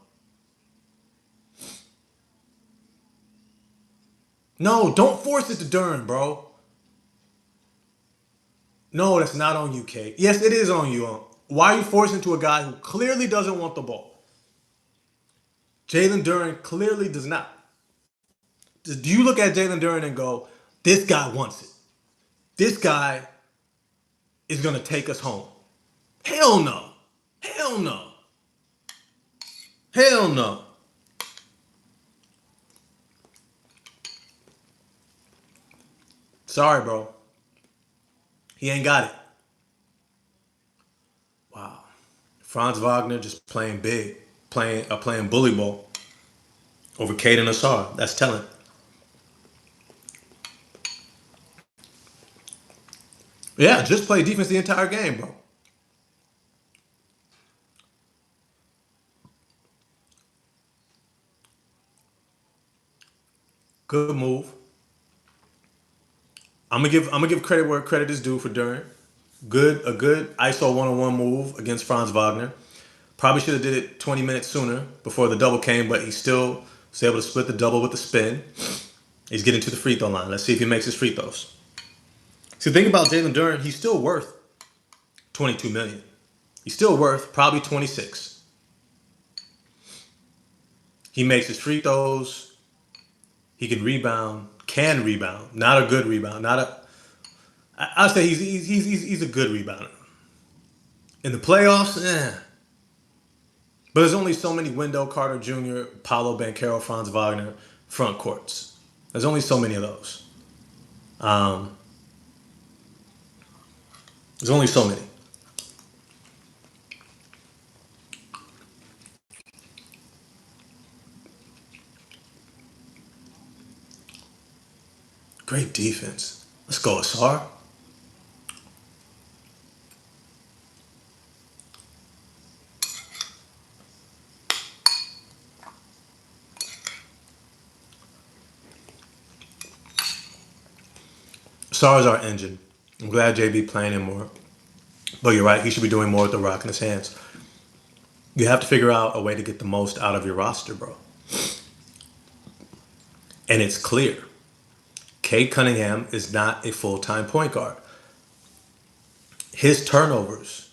no, don't force it to Duren, bro. No, that's not on you, Kate. Yes, it is on you. Why are you forcing to a guy who clearly doesn't want the ball? Jalen Duren clearly does not. Do you look at Jalen Duren and go, this guy wants it? This guy is going to take us home? Hell no. Hell no. Hell no. Sorry, bro. He ain't got it. Wow. Franz Wagner just playing big, playing bully ball over Caden Assar. That's telling. Yeah, just play defense the entire game, bro. Good move. I'm gonna give credit where credit is due for Duran. A good ISO one-on-one move against Franz Wagner. Probably should have did it 20 minutes sooner before the double came, but he still was able to split the double with the spin. He's getting to the free throw line. Let's see if he makes his free throws. See, think about Jalen Duren. He's still worth 22 million. He's still worth probably 26. He makes his free throws. He can rebound. Not a good rebound. Not a. I'd say he's a good rebounder. In the playoffs, But there's only so many Wendell Carter Jr., Paulo Banchero, Franz Wagner front courts. There's only so many of those. Um, there's only so many. Great defense. Let's go, Asar. Asar is our engine. I'm glad JB playing him more. But you're right, he should be doing more with the rock in his hands. You have to figure out a way to get the most out of your roster, bro. And it's clear. Cade Cunningham is not a full-time point guard. His turnovers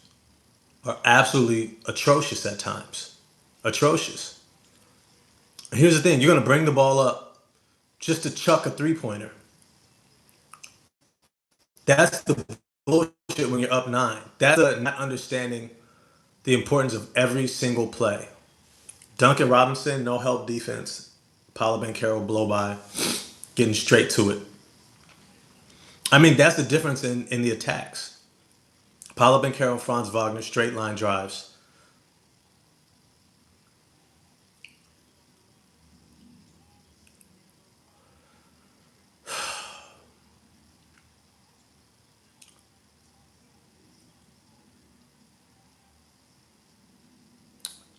are absolutely atrocious at times. Atrocious. And here's the thing, you're going to bring the ball up just to chuck a three-pointer. That's the bullshit when you're up 9. That's not understanding the importance of every single play. Duncan Robinson, no help defense. Paolo Banchero, blow by, getting straight to it. I mean, that's the difference in the attacks. Paolo Banchero, Franz Wagner, straight line drives.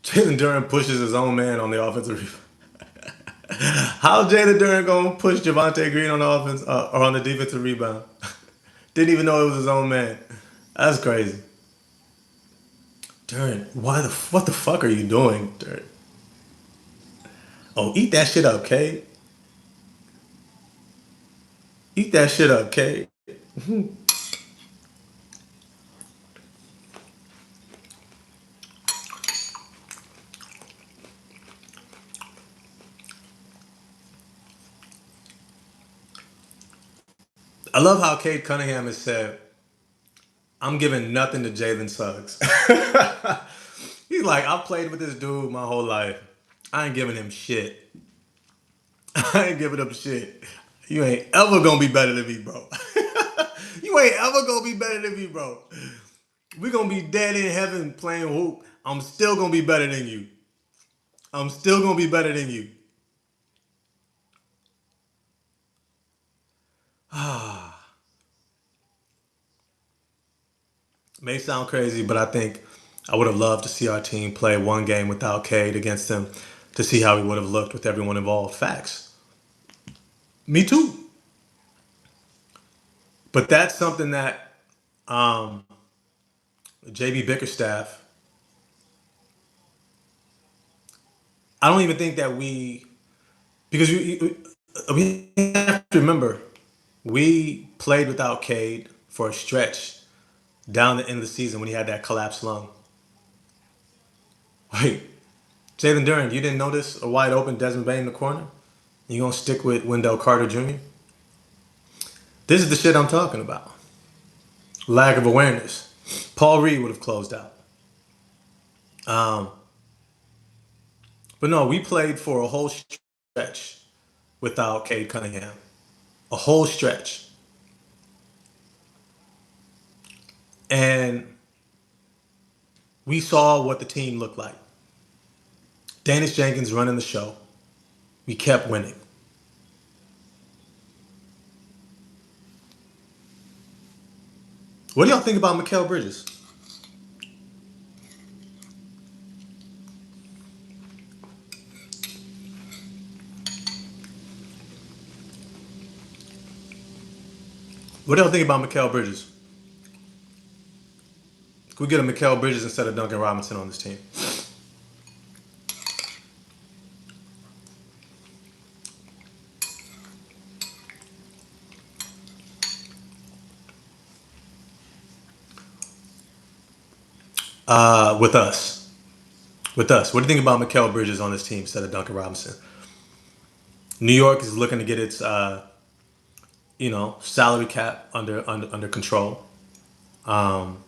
Jalen Duren pushes his own man on the offensive rebound. How Jalen Duren gonna push Javante Green on the offense or on the defensive rebound? Didn't even know it was his own man. That's crazy. Duren, what the fuck are you doing, Duren? Oh, eat that shit up, Kate. Eat that shit up, Kate. I love how Cade Cunningham has said, I'm giving nothing to Jalen Suggs. He's like, I've played with this dude my whole life. I ain't giving him shit. I ain't giving him shit. You ain't ever gonna be better than me, bro. You ain't ever gonna be better than me, bro. We gonna be dead in heaven playing hoop. I'm still gonna be better than you. I'm still gonna be better than you. May sound crazy, but I think I would have loved to see our team play one game without Cade against him to see how he would have looked with everyone involved. Facts. Me too. But that's something that um, JB Bickerstaff, I don't even think that because we have to remember, we played without Cade for a stretch down the end of the season when he had that collapsed lung. Wait, Jalen Duren, you didn't notice a wide open Desmond Bain in the corner? You gonna stick with Wendell Carter Jr.? This is the shit I'm talking about. Lack of awareness. Paul Reed would have closed out. Um, but no, we played for a whole stretch without Cade Cunningham. A whole stretch. And we saw what the team looked like. Dennis Jenkins running the show. We kept winning. What do y'all think about Mikal Bridges? What do y'all think about Mikal Bridges? Could we get a Mikal Bridges instead of Duncan Robinson on this team? With us. With us. What do you think about Mikal Bridges on this team instead of Duncan Robinson? New York is looking to get its salary cap under control. Um,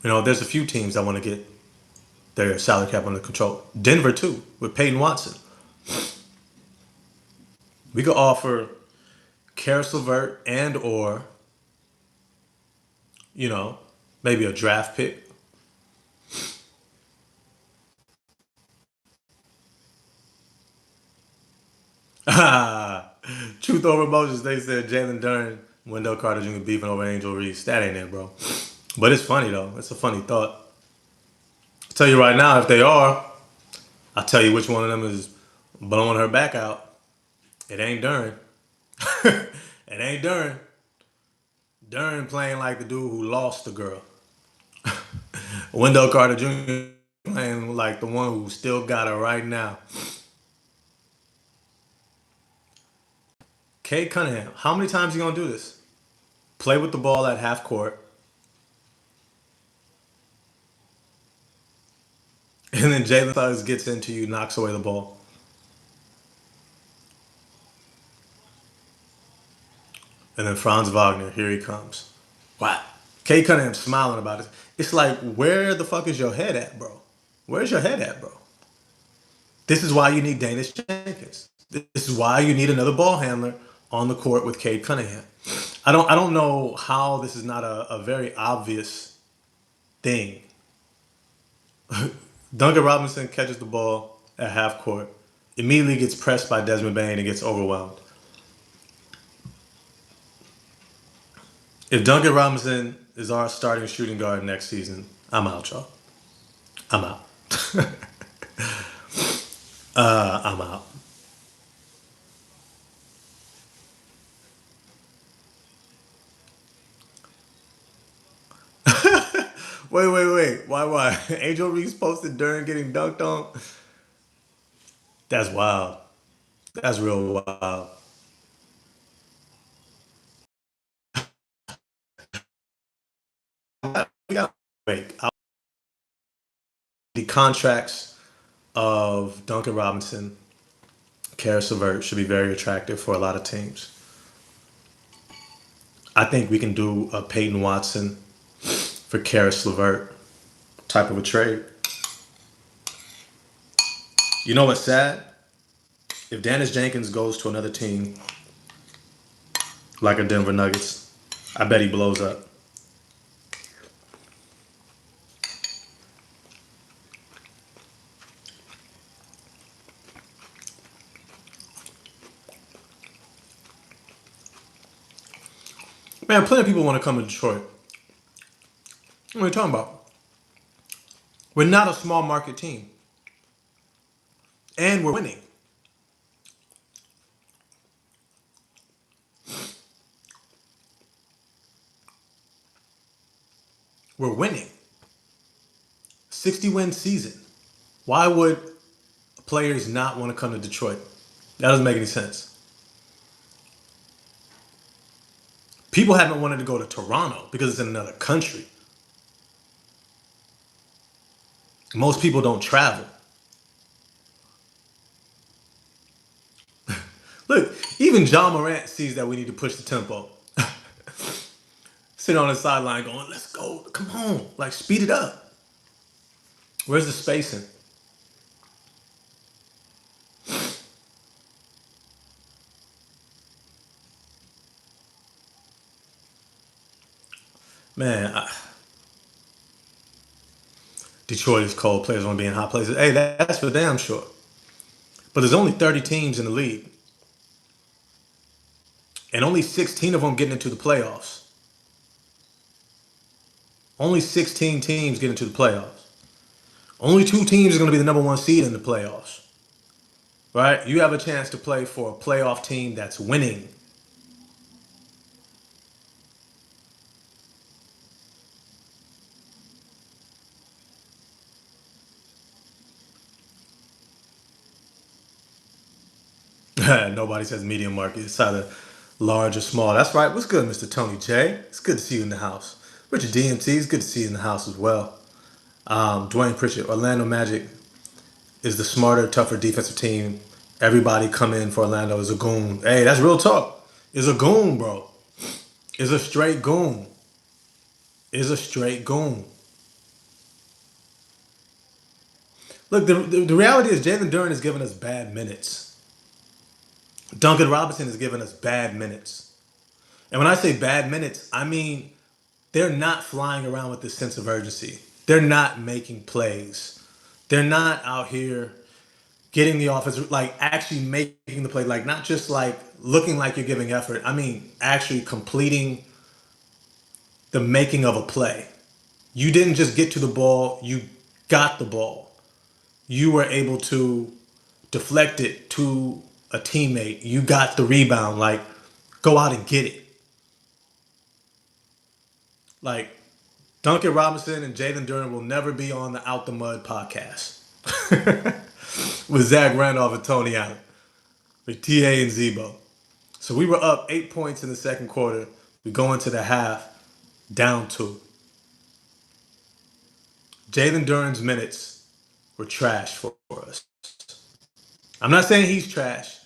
there's a few teams that want to get their salary cap under control. Denver too, with Peyton Watson. We could offer Karis LeVert and or maybe a draft pick. Truth over Moses, they said Jalen Duren, Wendell Carter Jr. beefing over Angel Reese. That ain't it, bro. But it's funny though. It's a funny thought. I'll tell you right now, if they are, I'll tell you which one of them is blowing her back out. It ain't Duren. It ain't Duren. Duren playing like the dude who lost the girl. Wendell Carter Jr. playing like the one who still got her right now. Cade Cunningham, how many times you gonna do this? Play with the ball at half court, and then Jalen Suggs gets into you, knocks away the ball. And then Franz Wagner, here he comes. What? Cade Cunningham smiling about it. It's like, where the fuck is your head at, bro? Where's your head at, bro? This is why you need Danish Jenkins. This is why you need another ball handler on the court with Cade Cunningham. I don't know how this is not a very obvious thing. Duncan Robinson catches the ball at half court, immediately gets pressed by Desmond Bain and gets overwhelmed. If Duncan Robinson is our starting shooting guard next season, I'm out, y'all. I'm out. I'm out. Wait. Why? Angel Reese posted during getting dunked on? That's wild. That's real wild. We got wait. The contracts of Duncan Robinson, Karis LeVert should be very attractive for a lot of teams. I think we can do a Peyton Watson for Karis LeVert type of a trade. You know what's sad? If Dennis Jenkins goes to another team like a Denver Nuggets, I bet he blows up. Man, plenty of people want to come to Detroit. What are you talking about? We're not a small market team, and we're winning. We're winning. 60-win season. Why would players not want to come to Detroit? That doesn't make any sense. People haven't wanted to go to Toronto because it's in another country. Most people don't travel. Look, even John Morant sees that we need to push the tempo. Sit on the sideline going, let's go, come on, like speed it up. Where's the spacing? Man, Detroit is cold. Players want to be in hot places. Hey, that's for damn sure. But there's only 30 teams in the league, and only 16 of them getting into the playoffs. Only 16 teams get into the playoffs. Only two teams are going to be the number one seed in the playoffs. Right? You have a chance to play for a playoff team that's winning. Nobody says medium market. It's either large or small. That's right. What's good, Mr. Tony J? It's good to see you in the house. Richard DMT, it's good to see you in the house as well. Dwayne Pritchett, Orlando Magic is the smarter, tougher defensive team. Everybody come in for Orlando is a goon. Hey, that's real talk. Is a goon, bro. Is a straight goon. Is a straight goon. Look, the reality is Jalen Duren has given us bad minutes. Duncan Robinson has given us bad minutes. And when I say bad minutes, I mean they're not flying around with this sense of urgency. They're not making plays. They're not out here getting the offense, like actually making the play, like not just like looking like you're giving effort. I mean, actually completing the making of a play. You didn't just get to the ball, you got the ball. You were able to deflect it to a teammate. You got the rebound. Like, go out and get it. Like, Duncan Robinson and Jalen Duren will never be on the Out the Mud podcast with Zach Randolph and Tony Allen, with TA and Zebo. So we were up 8 points in the second quarter. We go into the half down 2. Jalen Duren's minutes were trash for us. I'm not saying he's trash.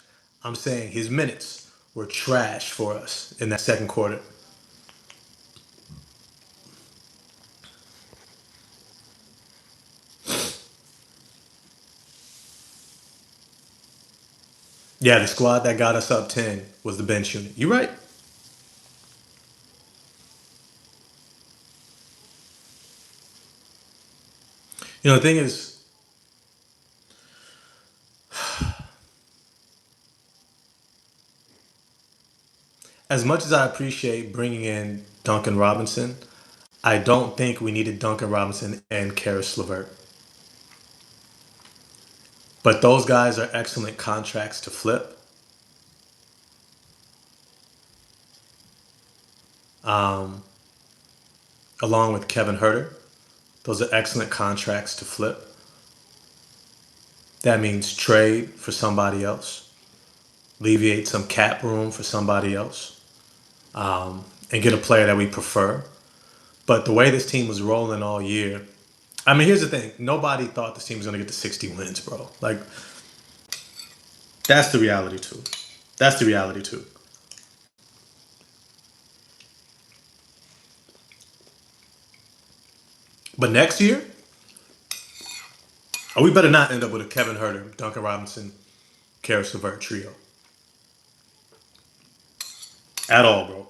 I'm saying his minutes were trash for us in that second quarter. Yeah, the squad that got us up 10 was the bench unit. You right. You know, the thing is, as much as I appreciate bringing in Duncan Robinson, I don't think we needed Duncan Robinson and Karis LeVert. But those guys are excellent contracts to flip. Um, Along with Kevin Herter, those are excellent contracts to flip. That means trade for somebody else, alleviate some cap room for somebody else, and get a player that we prefer. But the way this team was rolling all year, I mean, here's the thing. Nobody thought this team was going to get to 60 wins, bro. Like, that's the reality, too. That's the reality, too. But next year, oh, we better not end up with a Kevin Herter, Duncan Robinson, Karis LeVert trio. At all, bro.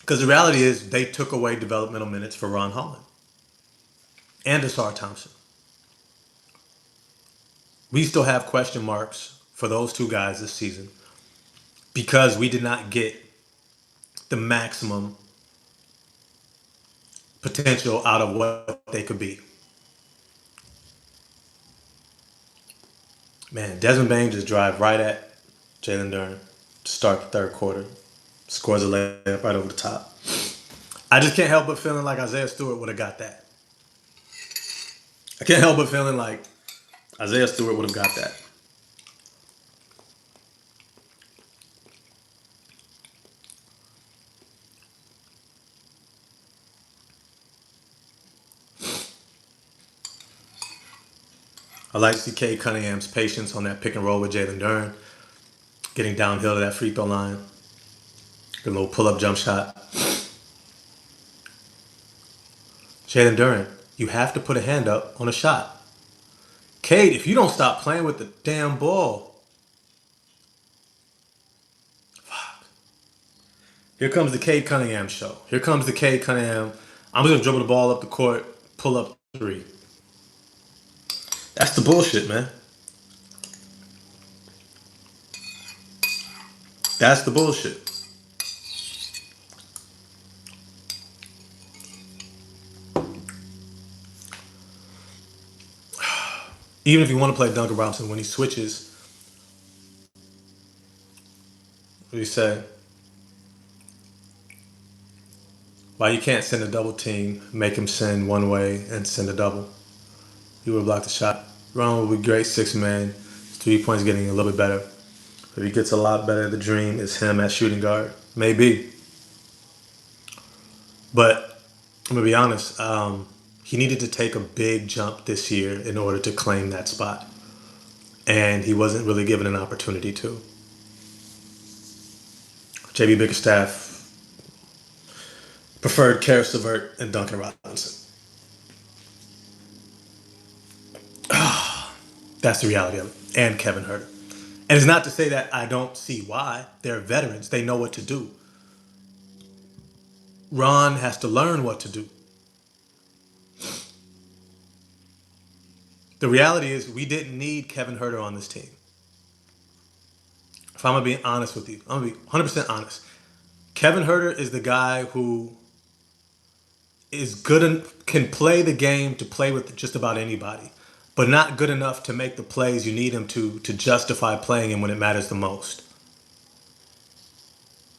Because the reality is they took away developmental minutes for Ron Holland and Asar Thompson. We still have question marks for those two guys this season because we did not get the maximum potential out of what they could be. Man, Desmond Bain just drive right at Jalen Duren to start the third quarter. Scores a layup right over the top. I just can't help but feeling like Isaiah Stewart would have got that. I can't help but feeling like Isaiah Stewart would have got that. I like to see Cade Cunningham's patience on that pick and roll with Jalen Duren, getting downhill to that free throw line, a little pull-up jump shot. Jalen Duren, you have to put a hand up on a shot. Cade, if you don't stop playing with the damn ball. Fuck. Here comes the Cade Cunningham show. Here comes the Cade Cunningham. I'm just going to dribble the ball up the court, pull up three. That's the bullshit, man. That's the bullshit. Even if you want to play Duncan Robinson, when he switches, what do you say? Why you can't send a double team, make him send one way and send a double. He would have blocked the shot. Ron would be great 6-man. His 3 points getting a little bit better. If he gets a lot better, the dream is him at shooting guard. Maybe. But I'm going to be honest. He needed to take a big jump this year in order to claim that spot. And he wasn't really given an opportunity to. JB Bickerstaff preferred Karis LeVert and Duncan Robinson. That's the reality of it. And Kevin Huerter. And it's not to say that I don't see why. They're veterans. They know what to do. Ron has to learn what to do. The reality is we didn't need Kevin Huerter on this team. If I'm going to be honest with you, I'm going to be 100% honest. Kevin Huerter is the guy who is good and can play the game to play with just about anybody, but not good enough to make the plays you need him to justify playing him when it matters the most.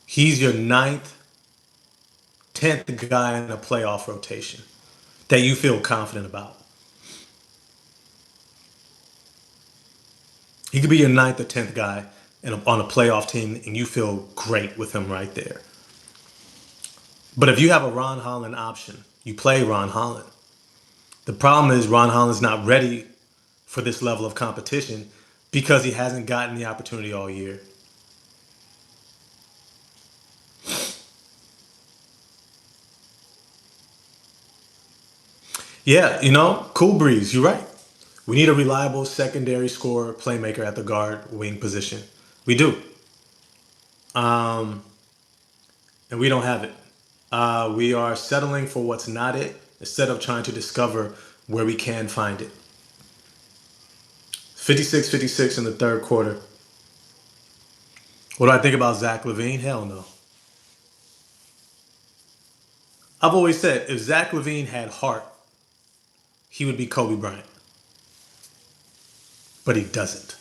He's your 9th, 10th guy in a playoff rotation that you feel confident about. He could be your 9th or 10th guy on a playoff team, and you feel great with him right there. But if you have a Ron Holland option, you play Ron Holland. The problem is Ron Holland's not ready for this level of competition because he hasn't gotten the opportunity all year. Yeah, Cool Breeze, you're right. We need a reliable secondary scorer, playmaker at the guard wing position. We do. And we don't have it. We are settling for what's not it instead of trying to discover where we can find it. 56-56 in the third quarter. What do I think about Zach LaVine? Hell no. I've always said if Zach LaVine had heart, he would be Kobe Bryant. But he doesn't.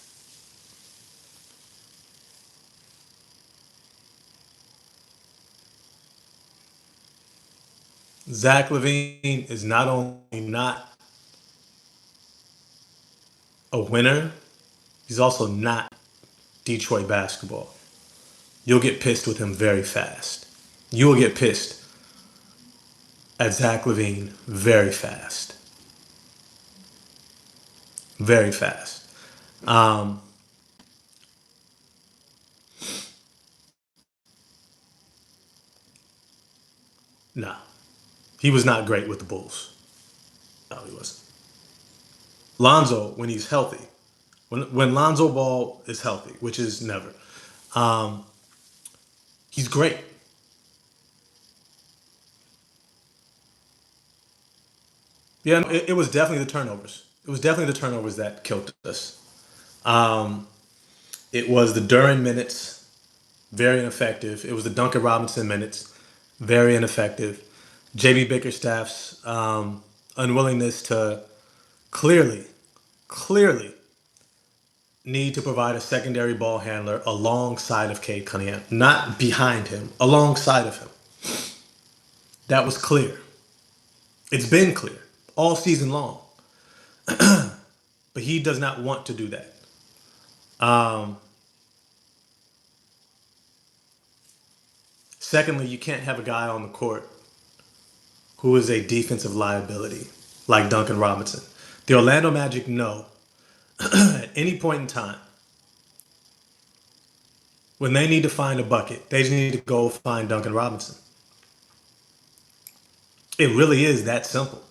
Zach LaVine is not only not a winner, he's also not Detroit basketball. You'll get pissed with him very fast. You will get pissed at Zach LaVine very fast. Very fast. Um, nah. He was not great with the Bulls. No, he wasn't. Lonzo, when he's healthy, when Lonzo Ball is healthy, which is never, um, he's great. Yeah, no, it was definitely the turnovers. It was definitely the turnovers that killed us. Um, it was the Duran minutes, very ineffective. It was the Duncan Robinson minutes, very ineffective. JB Bickerstaff's unwillingness to clearly, clearly need to provide a secondary ball handler alongside of Cade Cunningham, not behind him, alongside of him. That was clear. It's been clear all season long, but he does not want to do that. Um, Secondly, you can't have a guy on the court who is a defensive liability like Duncan Robinson. The Orlando Magic know at any point in time when they need to find a bucket, they just need to go find Duncan Robinson. It really is that simple.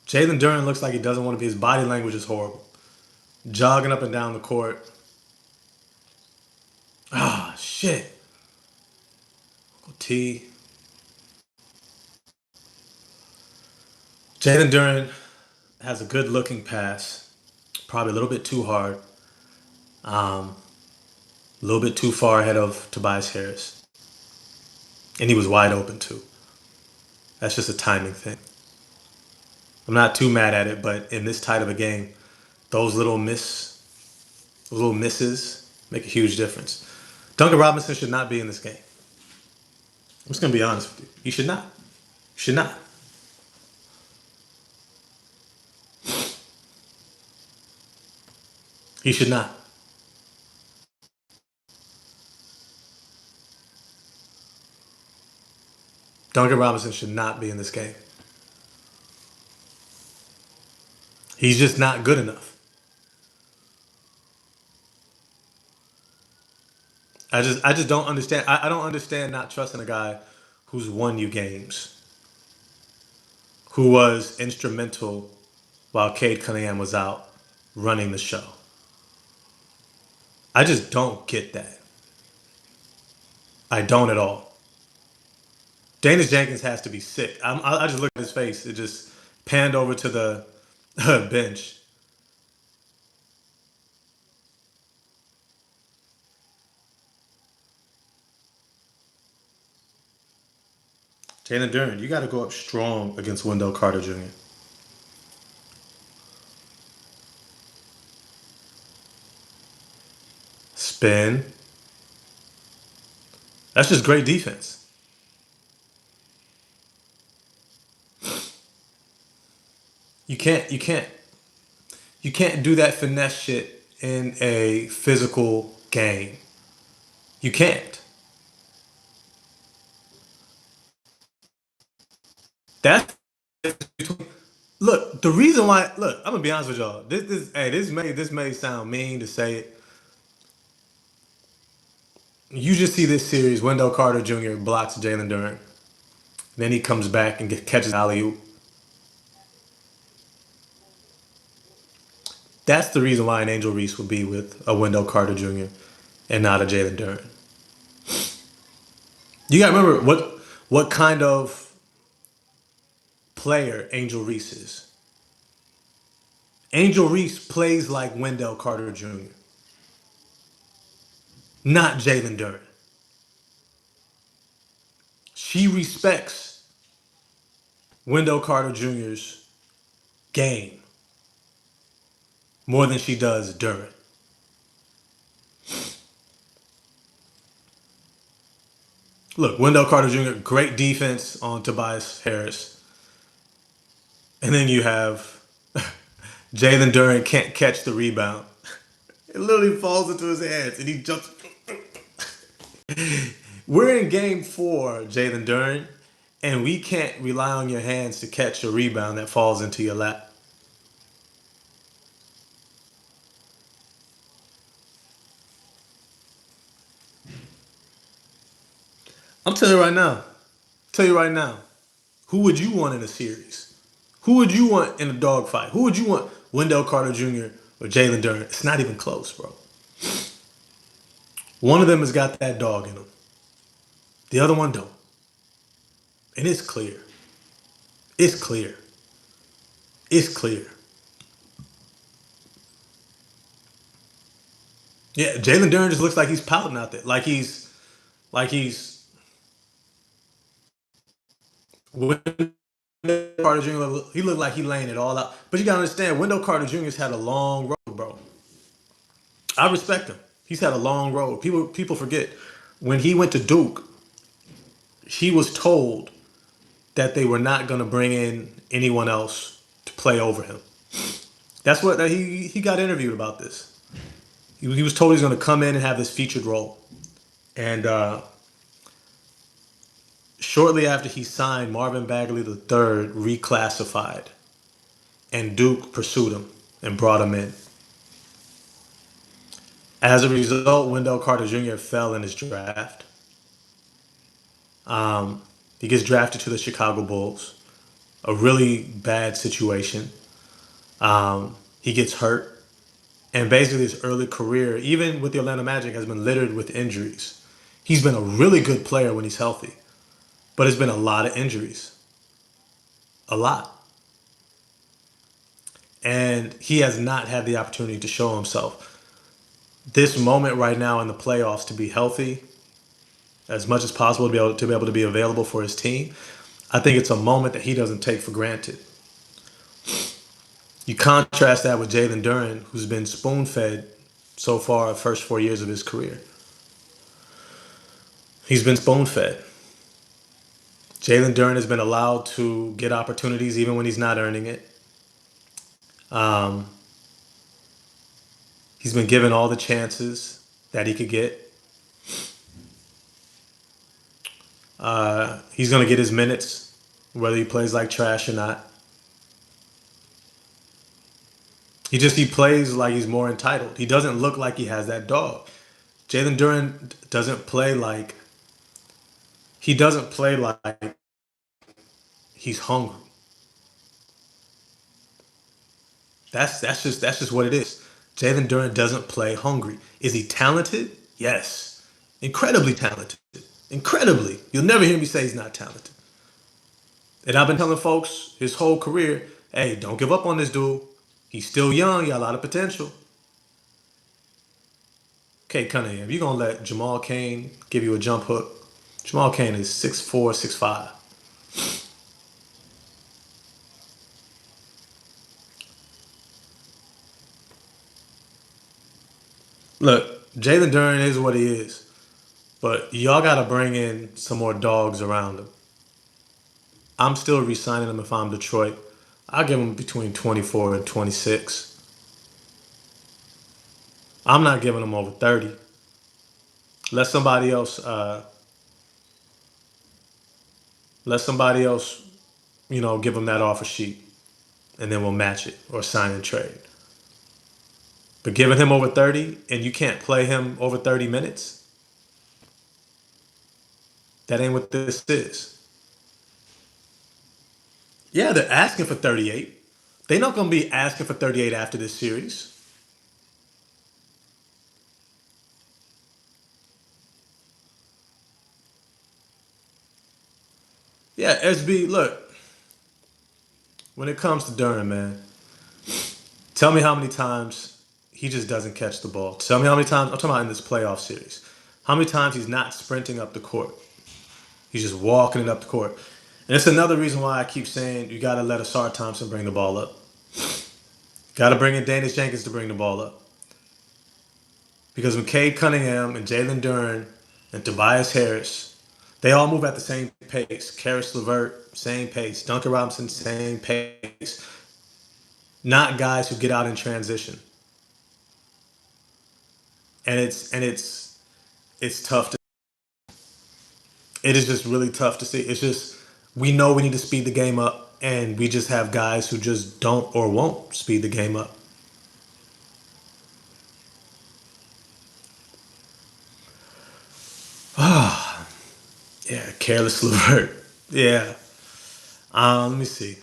Jalen Duren looks like he doesn't want to be. His body language is horrible. Jogging up and down the court. Ah, shit. T. Jalen Duren has a good looking pass. Probably a little bit too hard. A little bit too far ahead of Tobias Harris. And he was wide open too. That's just a timing thing. I'm not too mad at it, but in this tight of a game, those those little misses make a huge difference. Duncan Robinson should not be in this game. I'm just gonna be honest with you. He should not. Should not. He should not. Duncan Robinson should not be in this game. He's just not good enough. I just don't understand. I don't understand not trusting a guy who's won you games, who was instrumental while Cade Cunningham was out running the show. I just don't get that. I don't at all. Danius Jenkins has to be sick. I just look at his face. It just panned over to the bench. Jalen Duren, you got to go up strong against Wendell Carter Jr. Spin. That's just great defense. You can't. You can't. You can't do that finesse shit in a physical game. You can't. That's look. The reason why. Look, I'm gonna be honest with y'all. This may sound mean to say it. You just see this series. Wendell Carter Jr. blocks Jalen Duren. Then he comes back and catches alley oop. That's the reason why an Angel Reese would be with a Wendell Carter Jr. and not a Jalen Duren. You got to remember what kind of player Angel Reese is. Angel Reese plays like Wendell Carter Jr., not Jalen Duren. She respects Wendell Carter Jr.'s game more than she does Duren. Look, Wendell Carter Jr., great defense on Tobias Harris. And then you have Jalen Duren can't catch the rebound. It literally falls into his hands and he jumps. We're in game four, Jalen Duren, and we can't rely on your hands to catch a rebound that falls into your lap. I'm telling you right now. Tell you right now. Who would you want in a series? Who would you want in a dogfight? Who would you want? Wendell Carter Jr. or Jalen Duren? It's not even close, bro. One of them has got that dog in him. The other one don't. And it's clear. It's clear. It's clear. Yeah, Jalen Duren just looks like he's pouting out there. Like he's Wendell Carter Jr. He looked like he laying it all out. But you gotta understand, Wendell Carter Jr.'s had a long road, bro. I respect him. He's had a long road. People forget when he went to Duke, he was told that they were not going to bring in anyone else to play over him. That's what he got interviewed about this. He was told he's going to come in and have this featured role. And shortly after he signed, Marvin Bagley III reclassified, and Duke pursued him and brought him in. As a result, Wendell Carter Jr. fell in his draft. He gets drafted to the Chicago Bulls, a really bad situation. He gets hurt, and basically his early career, even with the Atlanta Magic, has been littered with injuries. He's been a really good player when he's healthy, but it's been a lot of injuries, a lot, and he has not had the opportunity to show himself. This moment right now in the playoffs to be healthy as much as possible to be available for his team, I think it's a moment that he doesn't take for granted. You contrast that with Jalen Duren, who's been spoon fed so far the first 4 years of his career. He's been spoon fed. Jalen Duren has been allowed to get opportunities even when he's not earning it. Um, he's been given all the chances that he could get. He's going to get his minutes, whether he plays like trash or not. He plays like he's more entitled. He doesn't look like he has that dog. Jalen Duren doesn't play like he's hungry. That's just what it is. Jalen Duren doesn't play hungry. Is he talented? Yes, incredibly talented. Incredibly, you'll never hear me say he's not talented. And I've been telling folks his whole career, hey, don't give up on this dude. He's still young. He got a lot of potential. Okay, Cunningham, you're gonna let Jamal Cain give you a jump hook? Jamal Cain is 6'4", 6'5". Look, Jalen Duren is what he is, but y'all got to bring in some more dogs around him. I'm still re-signing him if I'm Detroit. I'll give him between 24 and 26. I'm not giving him over 30. Let somebody else. Let somebody else. Give him that offer sheet, and then we'll match it or sign and trade. But giving him over 30 and you can't play him over 30 minutes, that ain't what this is. Yeah, they're asking for 38. They're not going to be asking for 38 after this series. Yeah, SB, look, when it comes to Durham, man, tell me how many times he just doesn't catch the ball. Tell me how many times, I'm talking about in this playoff series, how many times he's not sprinting up the court. He's just walking it up the court. And it's another reason why I keep saying you got to let Asar Thompson bring the ball up. Got to bring in Danish Jenkins to bring the ball up. Because when Cade Cunningham and Jalen Duren and Tobias Harris, they all move at the same pace. Karis LeVert, same pace. Duncan Robinson, same pace. Not guys who get out in transition. And it's tough to. It is just really tough to see. It's just we know we need to speed the game up, and we just have guys who just don't or won't speed the game up. Yeah, careless LeVert. Yeah. Let me see.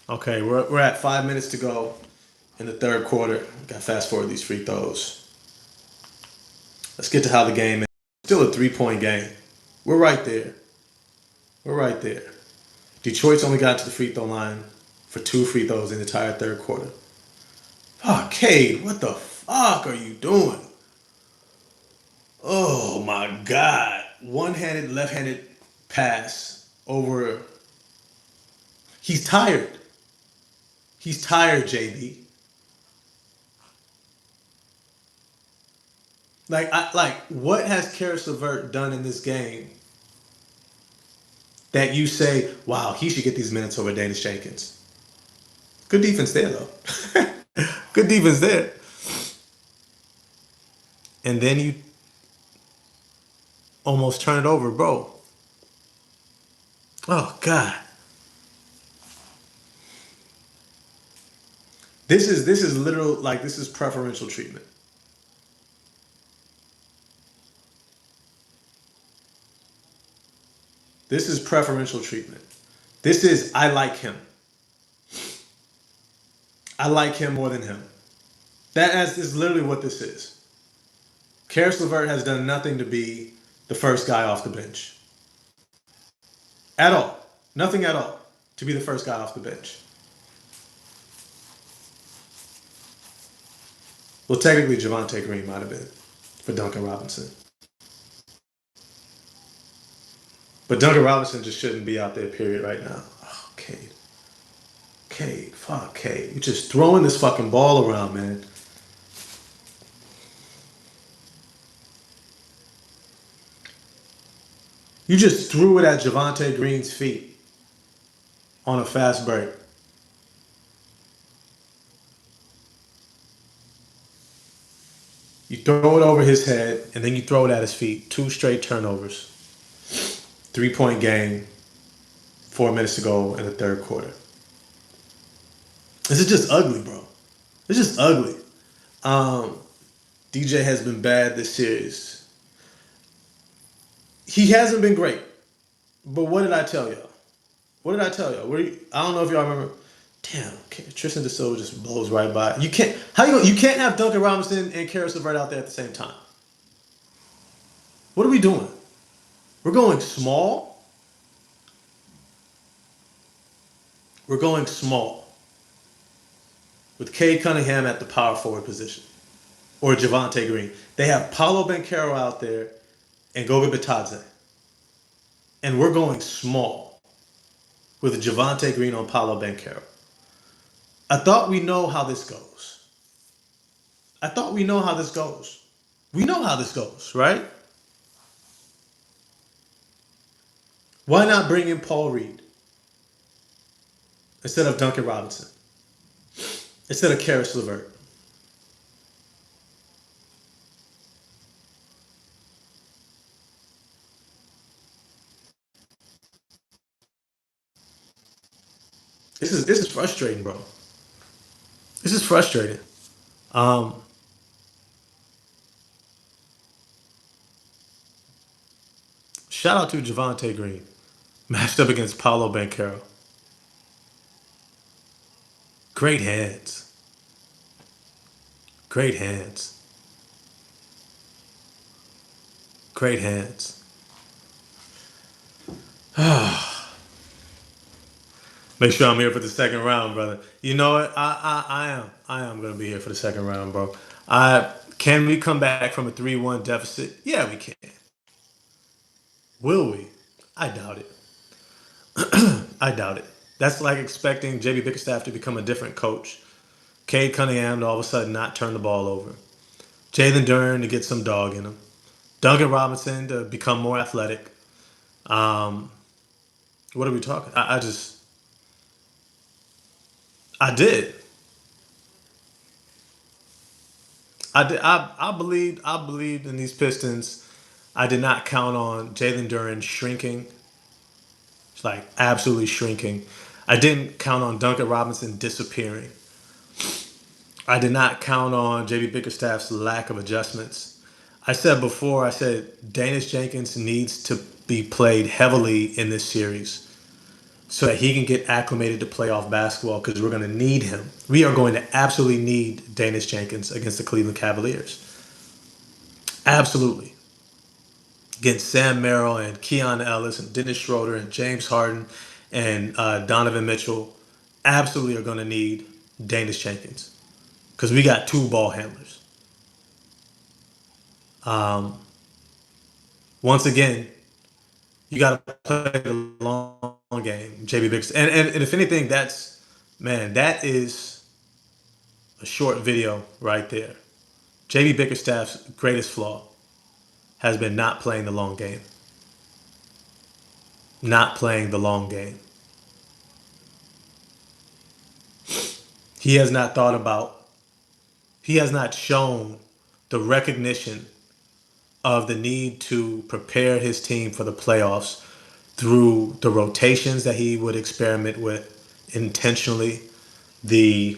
Okay, we're at 5 minutes to go in the third quarter. Got to fast forward these free throws. Let's get to how the game is. Still a 3-point game. We're right there. We're right there. Detroit's only got to the free throw line for 2 free throws in the entire third quarter. Oh, Cade, what the fuck are you doing? Oh my God. One-handed, left-handed pass. over. He's tired. He's tired, JB. What has Karis LeVert done in this game that you say, wow, he should get these minutes over Danish Jenkins? Good defense there, though. Good defense there. And then you almost turn it over, bro. Oh God. This is literal, like, this is preferential treatment. This is preferential treatment. This is I like him. I like him more than him. Is literally what this is. Karis LeVert has done nothing to be the first guy off the bench. At all. Nothing at all to be the first guy off the bench. Well, technically, Javonte Green might have been for Duncan Robinson. But Duncan Robinson just shouldn't be out there, period, right now. Oh, Cade. Cade. Fuck, Cade. You're just throwing this fucking ball around, man. You just threw it at Javonte Green's feet on a fast break. You throw it over his head, and then you throw it at his feet. 2 straight turnovers. 3-point game. 4 minutes to go in the third quarter. This is just ugly, bro. It's just ugly. DJ has been bad this series. He hasn't been great. But what did I tell y'all? What did I tell y'all? I don't know if y'all remember. Damn, Tristan DeSilva just blows right by. You can't. You can't have Duncan Robinson and Karis LeVert out there at the same time. What are we doing? We're going small. We're going small with Cade Cunningham at the power forward position, or Javonte Green. They have Paolo Banchero out there and Goga Bitadze, and we're going small with Javonte Green on Paolo Banchero. I thought we know how this goes. We know how this goes, right? Why not bring in Paul Reed instead of Duncan Robinson? Instead of Karis LeVert? This is frustrating, bro. This is frustrating. Shout out to Javonte Green, matched up against Paolo Banchero. Great hands. Great hands. Great hands. Make sure I'm here for the second round, brother. You know what? I am gonna be here for the second round, bro. Can we come back from a 3-1 deficit? Yeah, we can. Will we? I doubt it. I doubt it. That's like expecting JB Bickerstaff to become a different coach. Cade Cunningham to all of a sudden not turn the ball over. Jalen Duren to get some dog in him. Duncan Robinson to become more athletic. What are we talking? I did. I did. I believed in these Pistons. I did not count on Jalen Duren shrinking. It's like absolutely shrinking. I didn't count on Duncan Robinson disappearing. I did not count on JB Bickerstaff's lack of adjustments. I said Danish Jenkins needs to be played heavily in this series so that he can get acclimated to playoff basketball because we're going to need him. We are going to absolutely need Danish Jenkins against the Cleveland Cavaliers. Absolutely. Against Sam Merrill and Keon Ellis and Dennis Schroeder and James Harden and Donovan Mitchell, absolutely are going to need Danish Jenkins because we got 2 ball handlers. Once again, You got to play the long game, JB Bickerstaff. And if anything, that's man, that is a short video right there. JB Bickerstaff's greatest flaw has been not playing the long game. Not playing the long game. He has not thought about, he has not shown the recognition of the need to prepare his team for the playoffs through the rotations that he would experiment with intentionally, the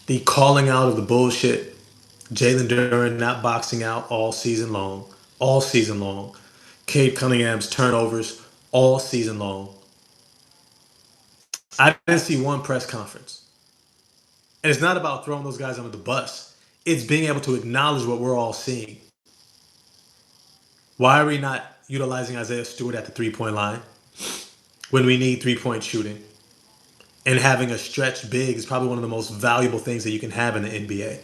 the calling out of the bullshit, Jalen Duren not boxing out all season long, Cade Cunningham's turnovers all season long. I didn't see one press conference. And it's not about throwing those guys under the bus. It's being able to acknowledge what we're all seeing. Why are we not utilizing Isaiah Stewart at the 3-point line when we need 3-point shooting? And having a stretch big is probably one of the most valuable things that you can have in the NBA.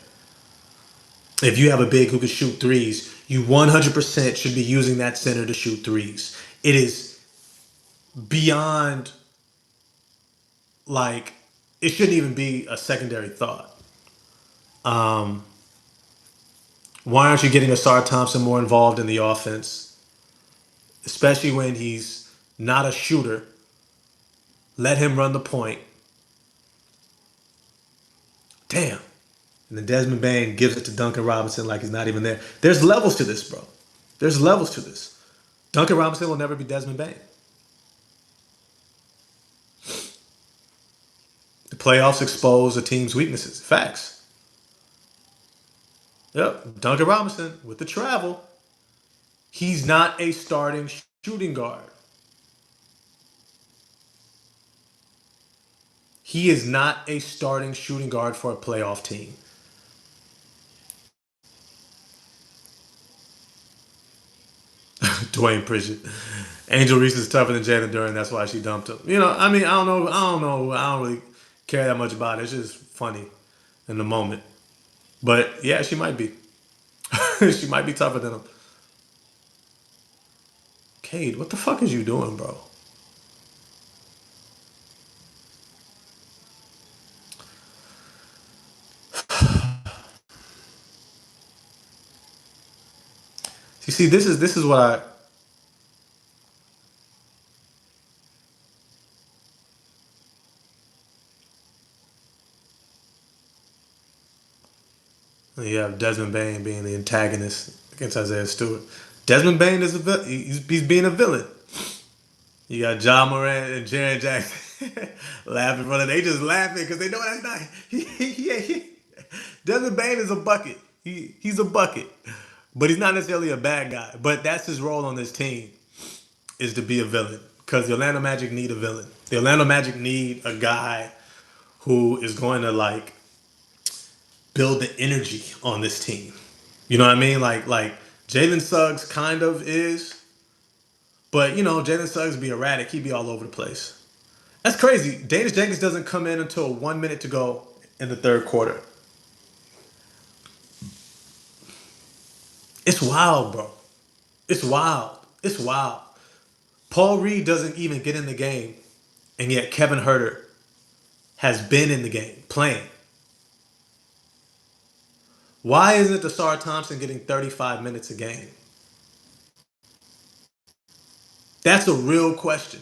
If you have a big who can shoot threes, you 100% should be using that center to shoot threes. It is beyond, like, it shouldn't even be a secondary thought. Why aren't you getting Asar Thompson more involved in the offense? Especially when he's not a shooter. Let him run the point. Damn. And then Desmond Bain gives it to Duncan Robinson like he's not even there. There's levels to this, bro. There's levels to this. Duncan Robinson will never be Desmond Bain. The playoffs expose a team's weaknesses. Facts. Yep. Duncan Robinson with the travel. He's not a starting shooting guard. He is not a starting shooting guard for a playoff team. Dwayne Pritchett. Angel Reese is tougher than Jalen Duren. That's why she dumped him. You know, I mean, I don't know. I don't really care that much about it. It's just funny in the moment. But yeah, she might be. She might be tougher than him. Cade, what the fuck is you doing, bro? You see, this is what you have Desmond Bain being the antagonist against Isaiah Stewart. Desmond Bain is he's being a villain. You got John Moran and Jaren Jackson laughing, brother. They just laughing because they know that's not Desmond Bain is a bucket. He's a bucket, but he's not necessarily a bad guy. But that's his role on this team is to be a villain because the Orlando Magic need a villain. The Orlando Magic need a guy who is going to like build the energy on this team. You know what I mean? Like Jalen Suggs kind of is, but you know Jalen Suggs be erratic. He be all over the place. That's crazy. Danish Jenkins doesn't come in until 1 minute to go in the third quarter. It's wild, bro. It's wild. It's wild. Paul Reed doesn't even get in the game, and yet Kevin Herter has been in the game playing. Why isn't Asar Thompson getting 35 minutes a game? That's a real question.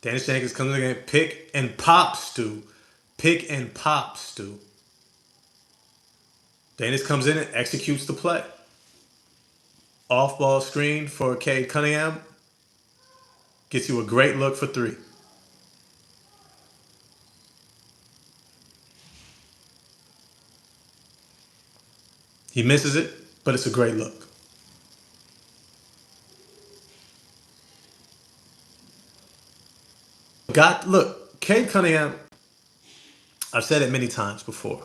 Danish Jenkins comes in the game, pick and pop, Stu. Pick and pop, Stu. Danish comes in and executes the play. Off ball screen for Cade Cunningham. Gets you a great look for three. He misses it, but it's a great look. Look, Cade Cunningham, I've said it many times before.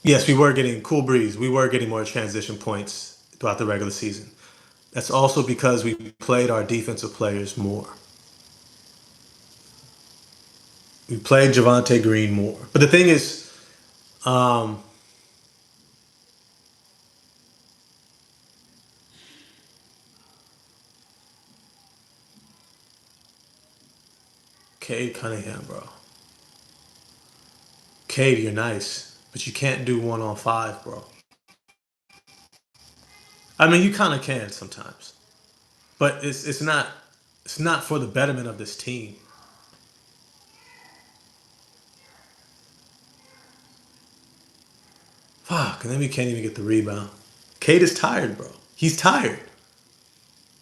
Yes, we were getting cool breeze. We were getting more transition points throughout the regular season. That's also because we played our defensive players more. We played Javante Green more. But the thing is, um, Cade Cunningham, bro. Cade, you're nice, but you can't do 1-on-5, bro. I mean, you kind of can sometimes, but it's not for the betterment of this team. Fuck, and then we can't even get the rebound. Cade is tired, bro. He's tired.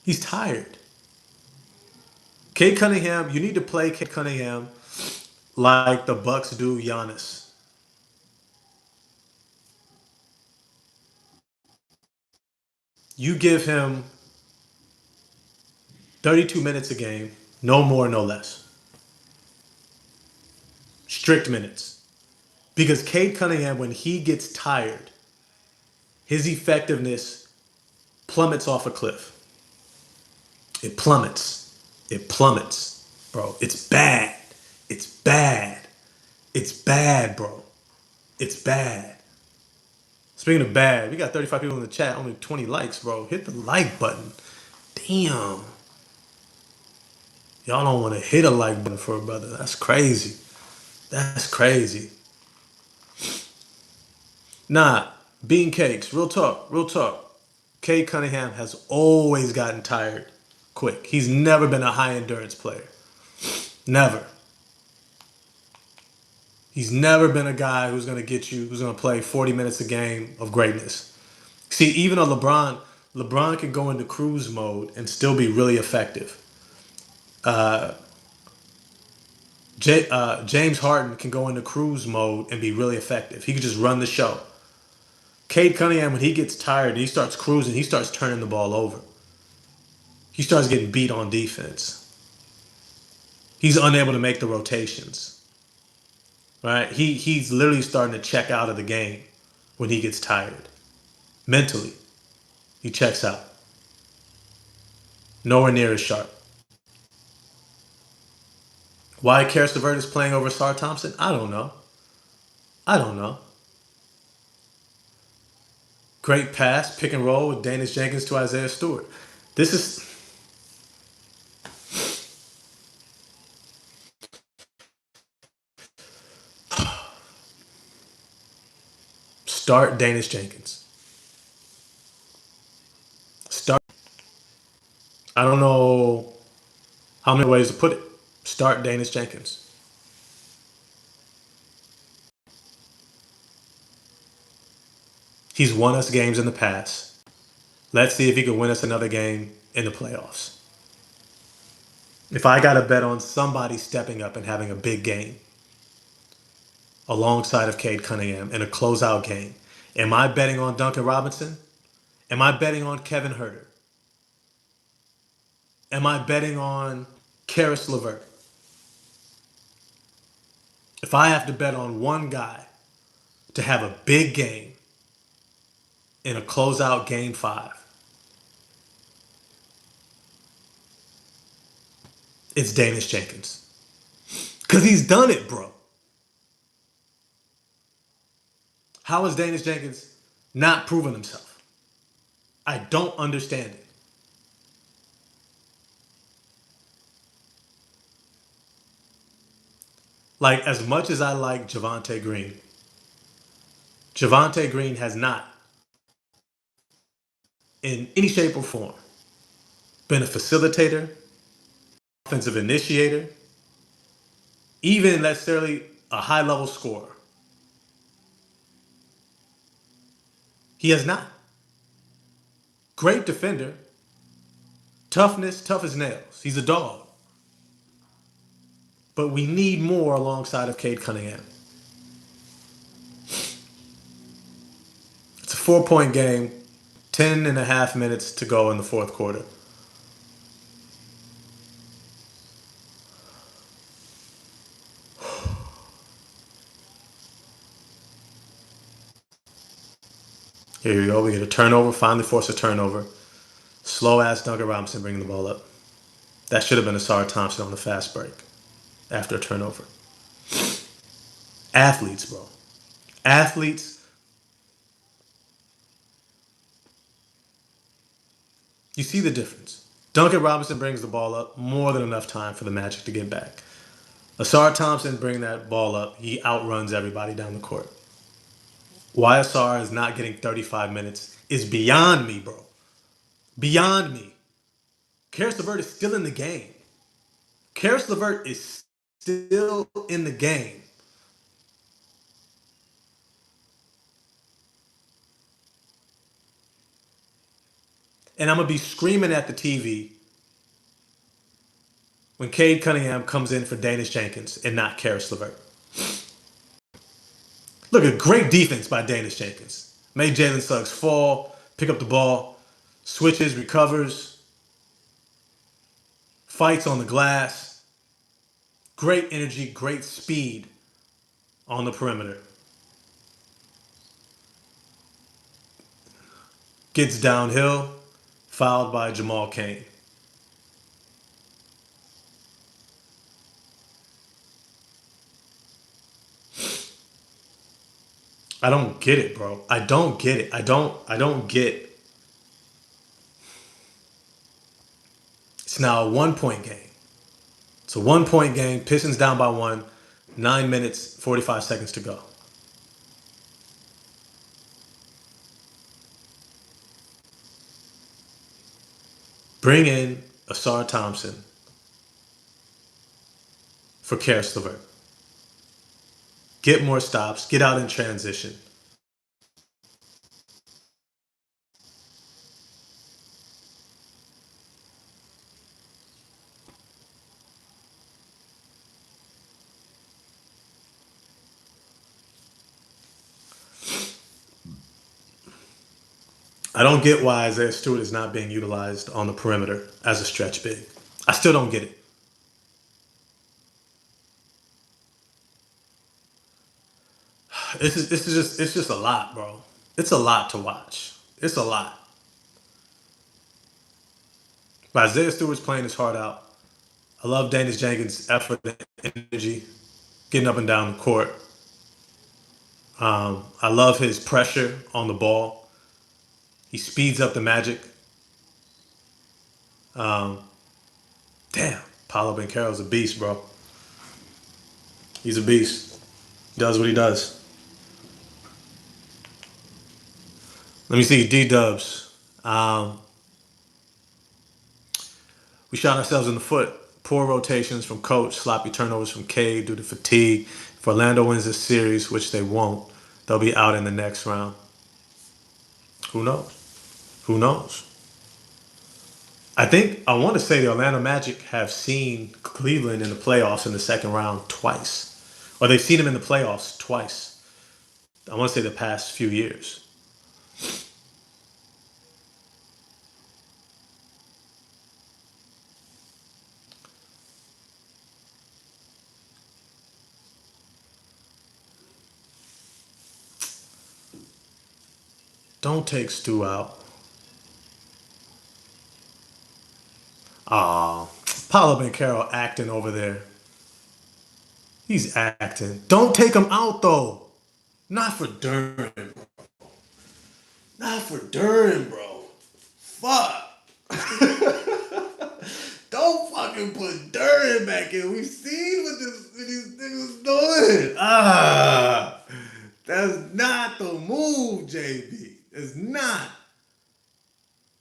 He's tired. Cade Cunningham, you need to play Cade Cunningham like the Bucks do Giannis. You give him 32 minutes a game, no more, no less. Strict minutes. Because Cade Cunningham, when he gets tired, his effectiveness plummets off a cliff. It plummets. It plummets, bro. It's bad. It's bad. It's bad, bro. It's bad. Speaking of bad, we got 35 people in the chat, only 20 likes, bro. Hit the like button. Damn. Y'all don't want to hit a like button for a brother. That's crazy. That's crazy. Nah, bean cakes. Real talk. Real talk. Cade Cunningham has always gotten tired quick. He's never been a high endurance player. Never. He's never been a guy who's going to get you, who's going to play 40 minutes a game of greatness. See, even a LeBron can go into cruise mode and still be really effective. James Harden can go into cruise mode and be really effective. He can just run the show. Cade Cunningham, when he gets tired, he starts cruising, he starts turning the ball over. He starts getting beat on defense. He's unable to make the rotations. Right? He's literally starting to check out of the game when he gets tired. Mentally, he checks out. Nowhere near as sharp. Why Karis LeVert is playing over Sar Thompson? I don't know. I don't know. Great pass, pick and roll with Danius Jenkins to Isaiah Stewart. This is start Danius Jenkins. Start. I don't know how many ways to put it. Start Danius Jenkins. He's won us games in the past. Let's see if he can win us another game in the playoffs. If I got to bet on somebody stepping up and having a big game alongside of Cade Cunningham in a closeout game, am I betting on Duncan Robinson? Am I betting on Kevin Huerter? Am I betting on Karis LeVert? If I have to bet on one guy to have a big game in a closeout game 5, it's Danius Jenkins. Because he's done it, bro. How has Danius Jenkins not proven himself? I don't understand it. Like, as much as I like Javante Green has not, in any shape or form, been a facilitator, offensive initiator, even necessarily a high level scorer. He has not. Great defender, toughness, tough as nails. He's a dog. But we need more alongside of Cade Cunningham. It's a 4-point game, 10 and a half minutes to go in the fourth quarter. Here we go. We get a turnover, finally force a turnover. Slow ass Duncan Robinson bringing the ball up. That should have been a Sar Thompson on the fast break after a turnover. Athletes, bro. Athletes, you see the difference. Duncan Robinson brings the ball up more than enough time for the Magic to get back. Asar Thompson bring that ball up. He outruns everybody down the court. Why Asar is not getting 35 minutes is beyond me, bro. Beyond me. Karis LeVert is still in the game. Karis LeVert is still in the game. And I'm going to be screaming at the TV when Cade Cunningham comes in for Danish Jenkins and not Karis LeVert. Look at great defense by Danish Jenkins. Made Jalen Suggs fall, pick up the ball, switches, recovers, fights on the glass. Great energy, great speed on the perimeter. Gets downhill, fouled by Jamal Cain. I don't get it, bro. I don't get it. I don't get. It's now a 1 point game. It's a 1 point game. Pistons down by one. 9 minutes, 45 seconds to go. Bring in Asar Thompson for Karis LeVert. Get more stops. Get out in transition. I don't get why Isaiah Stewart is not being utilized on the perimeter as a stretch big. I still don't get it. It's just a lot, bro. It's a lot to watch. It's a lot. But Isaiah Stewart's playing his heart out. I love Danish Jenkins' effort and energy, getting up and down the court. I love his pressure on the ball. He speeds up the Magic. Um, Damn, Paolo Banchero's a beast, bro. He's a beast. He does what he does. Let me see, D-Dubs. We shot ourselves in the foot. Poor rotations from coach, sloppy turnovers from Cade due to fatigue. If Orlando wins this series, which they won't, they'll be out in the next round. Who knows? Who knows? I want to say the Orlando Magic have seen Cleveland in the playoffs in the second round twice. Or they've seen them in the playoffs twice. I want to say the past few years. Don't take Stu out. Aw, Paolo Banchero acting over there. He's acting. Don't take him out though. Not for Duran. Not for Duran, bro. Fuck. Don't fucking put Duran back in. We've seen what these niggas doing. That's not the move, JB. It's not.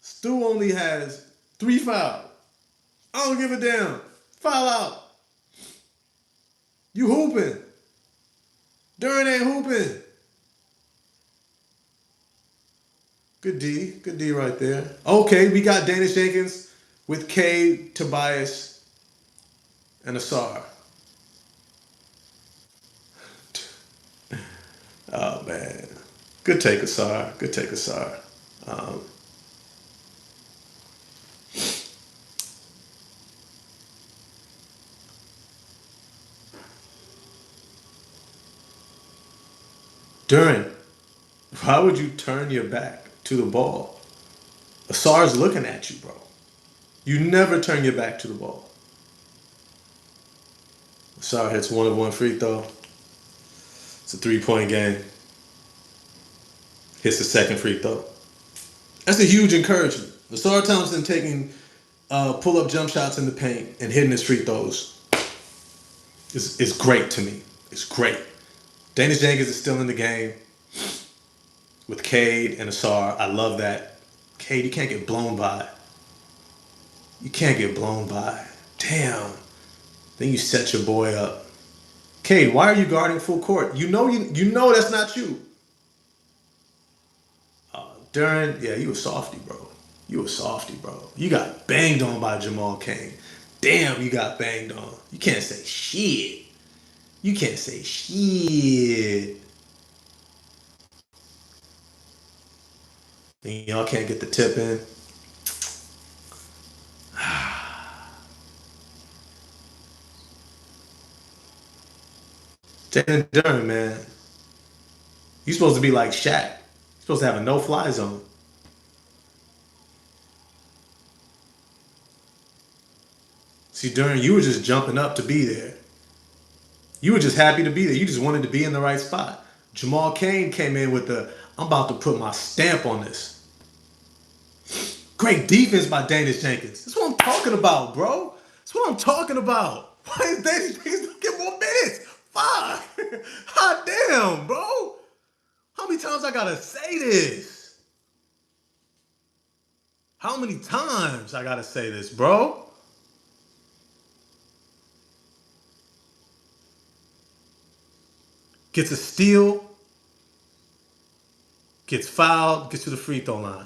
Stu only has 3 fouls. I don't give a damn. Foul out. You hooping. Duran ain't hooping. Good D. Good D right there. Okay, we got Danish Jenkins with K, Tobias, and Asar. Oh, man. Good take, Asar. Good take, Asar. Um, Duran, why would you turn your back to the ball? Asar's looking at you, bro. You never turn your back to the ball. Sorry, hits one of one free throw. It's a 3-point game. Hits the second free throw. That's a huge encouragement. Lasar Thompson taking pull up jump shots in the paint and hitting his free throws is great to me. It's great. Danish Jenkins is still in the game with Cade and Asar. I love that. Cade, you can't get blown by. You can't get blown by. Damn. Then you set your boy up. Cade, why are you guarding full court? You know that's not you. Duran, yeah, you a softy, bro. You a softy, bro. You got banged on by Jamal Cain. Damn, you got banged on. You can't say shit. You can't say shit. And y'all can't get the tip in. Jalen Duran, man. You supposed to be like Shaq. You're supposed to have a no-fly zone. See, Duran, you were just jumping up to be there. You were just happy to be there. You just wanted to be in the right spot. Jamal Cain came in with the, I'm about to put my stamp on this. Great defense by Danish Jenkins. That's what I'm talking about, bro. That's what I'm talking about. Why is Danish Jenkins don't get more minutes? Fuck. Hot damn, bro. How many times I gotta say this? How many times I gotta say this, bro? Gets a steal, gets fouled, gets to the free throw line.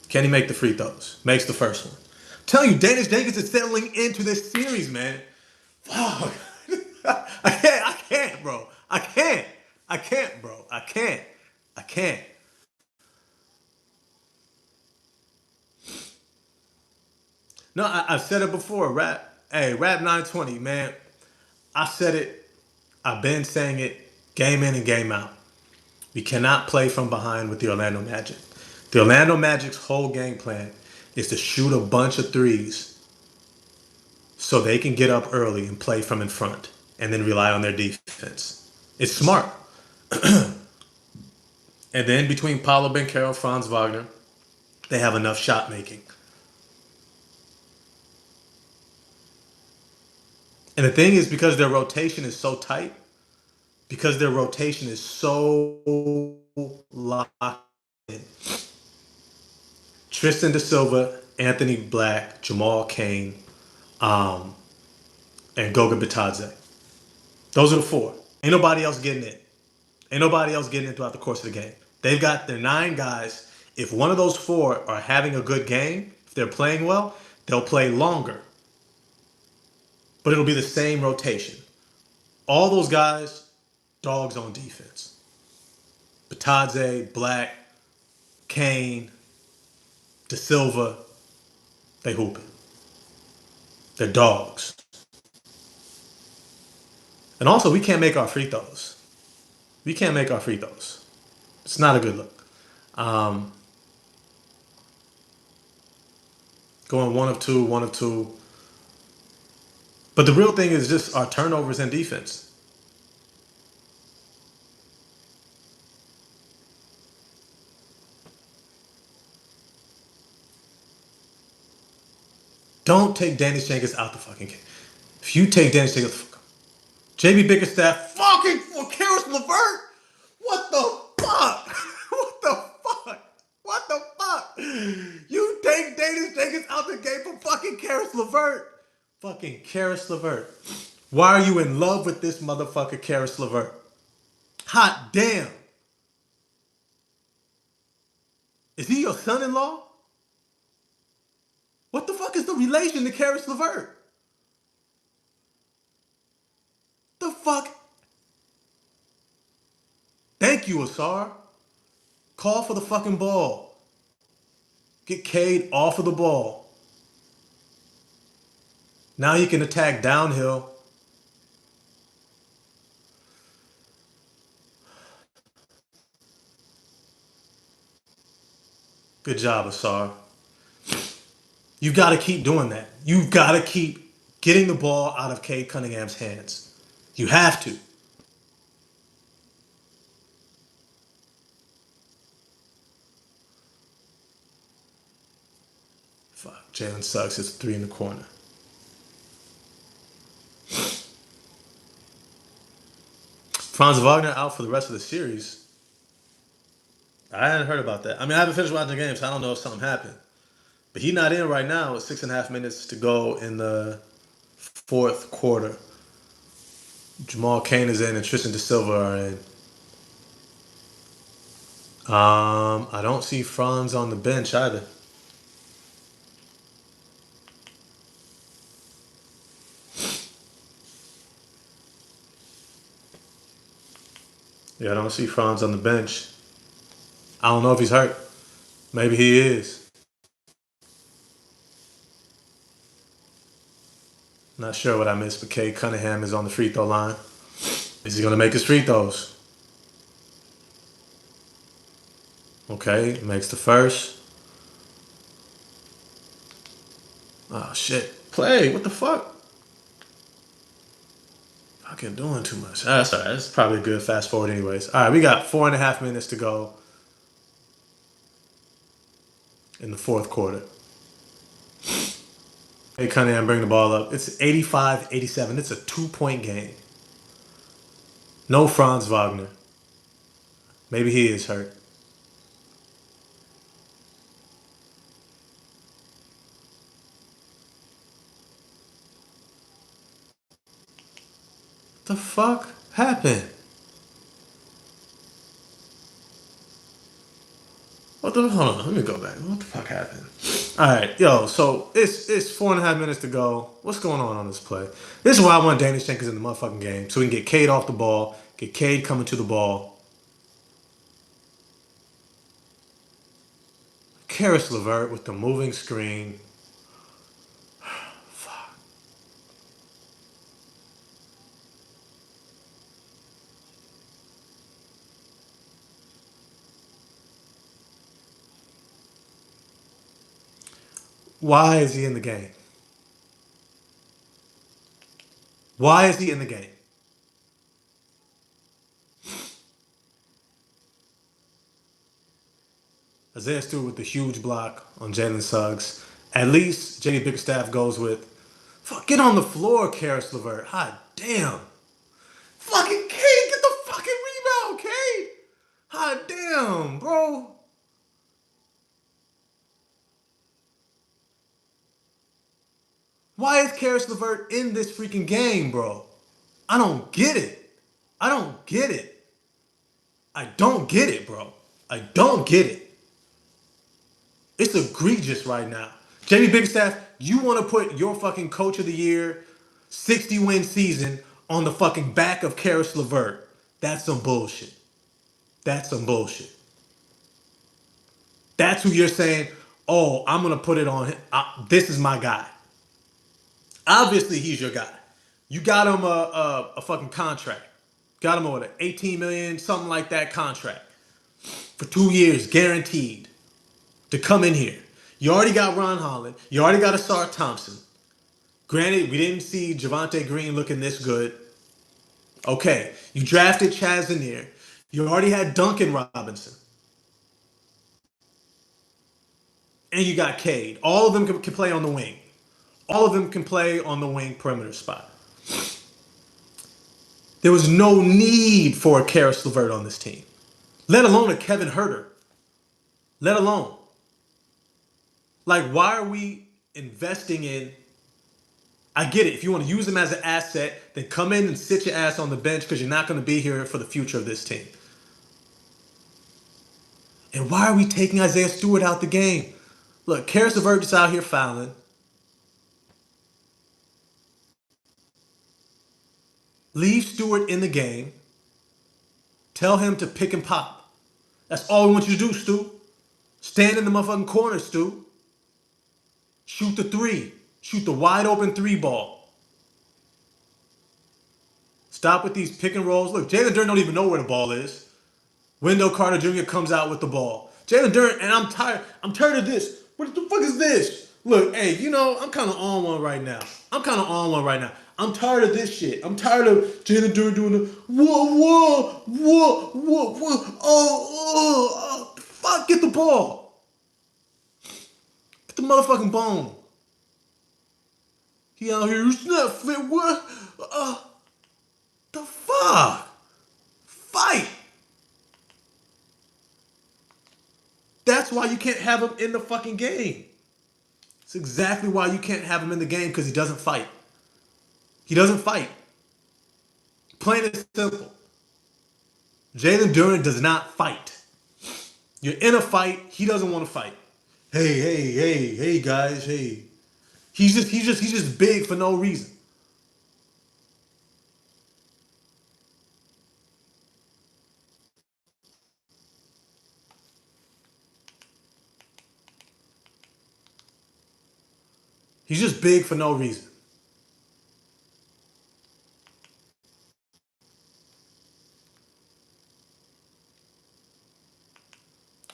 Can he make the free throws? Makes the first one. I'm telling you, Danish Jenkins is settling into this series, man. Fuck. I can't, bro. I can't, bro. I can't. No, I've said it before. Rap 920, man. I said it. I've been saying it game in and game out. We cannot play from behind with the Orlando Magic. The Orlando Magic's whole game plan is to shoot a bunch of threes so they can get up early and play from in front and then rely on their defense. It's smart. And then between Paulo Banchero, Franz Wagner, they have enough shot making. And the thing is, because their rotation is so tight, because their rotation is so locked in, Tristan Da Silva, Anthony Black, Jamal Cain, and Goga Bitadze. Those are the four. Ain't nobody else getting it. Ain't nobody else getting it throughout the course of the game. They've got their 9 guys. If one of those 4 are having a good game, if they're playing well, they'll play longer. But it'll be the same rotation. All those guys, dogs on defense. Bitadze, Black, Kane, Da Silva, they hooping. They're dogs. And also, we can't make our free throws. We can't make our free throws. It's not a good look. Going one of two. But the real thing is just our turnovers and defense. Don't take Dennis Jenkins out the fucking game. If you take Dennis Jenkins, JB Bickerstaff, fucking for Karis LeVert. What the fuck? What the fuck? What the fuck? You take Dennis Jenkins out the game for fucking Karis LeVert. Fucking Karis LeVert. Why are you in love with this motherfucker, Karis LeVert? Hot damn. Is he your son-in-law? What the fuck is the relation to Karis LeVert? The fuck? Thank you, Asar. Call for the fucking ball. Get Cade off of the ball. Now he can attack downhill. Good job, Asar. You got to keep doing that. You got to keep getting the ball out of Cade Cunningham's hands. You have to. Fuck. Jalen Suggs hits a three in the corner. Franz Wagner out for the rest of the series. I hadn't heard about that. I mean, I haven't finished watching the game, so I don't know if something happened. But he's not in right now with 6.5 minutes to go in the fourth quarter. Jamal Cain is in and Tristan Da Silva are in. I don't see Franz on the bench either. Yeah, I don't see Franz on the bench. I don't know if he's hurt. Maybe he is. Not sure what I missed, but Cade Cunningham is on the free throw line. Is he going to make his free throws? Okay, makes the first. Oh, shit. Play. What the fuck? Fucking doing too much. That's all right. That's probably a good fast forward anyways. All right, we got 4.5 minutes to go in the fourth quarter. Hey, Cunningham, bring the ball up. It's 85-87. It's a 2-point game. No Franz Wagner. Maybe he is hurt. What the fuck happened? Hold on, let me go back. What the fuck happened? All right, yo. So it's 4.5 minutes to go. What's going on this play? This is why I want Danish Jenkins in the motherfucking game, so we can get Cade off the ball, get Cade coming to the ball. Karis LeVert with the moving screen. Fuck. Why is he in the game? Why is he in the game? Isaiah Stewart with the huge block on Jalen Suggs. At least JD Bickerstaff goes with, fuck, get on the floor, Karis LeVert. Hot damn. Fucking Cade, get the fucking rebound, Cade. Hot damn, bro. Why is Karis LeVert in this freaking game, bro? I don't get it. I don't get it. I don't get it, bro. I don't get it. It's egregious right now. Jamie Bigstaff, you want to put your fucking coach of the year 60-win season on the fucking back of Karis LeVert. That's some bullshit. That's some bullshit. That's who you're saying, oh, I'm going to put it on him. This is my guy. Obviously, he's your guy. You got him a fucking contract. Got him what, 18 million, something like that contract. For 2 years, guaranteed. To come in here. You already got Ron Holland. You already got Asar Thompson. Granted, we didn't see Javonte Green looking this good. Okay. You drafted Chaz Zanier. You already had Duncan Robinson. And you got Cade. All of them can play on the wing. All of them can play on the wing perimeter spot. There was no need for a Karis LeVert on this team. Let alone a Kevin Huerter. Let alone. Like, why are we investing in... I get it. If you want to use them as an asset, then come in and sit your ass on the bench because you're not going to be here for the future of this team. And why are we taking Isaiah Stewart out the game? Look, Karis LeVert is out here fouling. Leave Stewart in the game. Tell him to pick and pop. That's all we want you to do, Stu. Stand in the motherfucking corner, Stu. Shoot the three. Shoot the wide open three ball. Stop with these pick and rolls. Look, Jalen Duren don't even know where the ball is. Wendell Carter Jr. comes out with the ball. Jalen Duren, and I'm tired. I'm tired of this. What the fuck is this? Look, hey, I'm kind of on one right now. I'm tired of this shit. I'm tired of Jalen Duren doing the whoa. Fuck, get the ball. Get the motherfucking bone. He out here, it's not fit. What? The fuck? Fight. That's why you can't have him in the fucking game. It's exactly why you can't have him in the game, because he doesn't fight. He doesn't fight. Plain and simple. Jalen Duren does not fight. You're in a fight. He doesn't want to fight. Hey, guys, hey. He's just big for no reason. He's just big for no reason.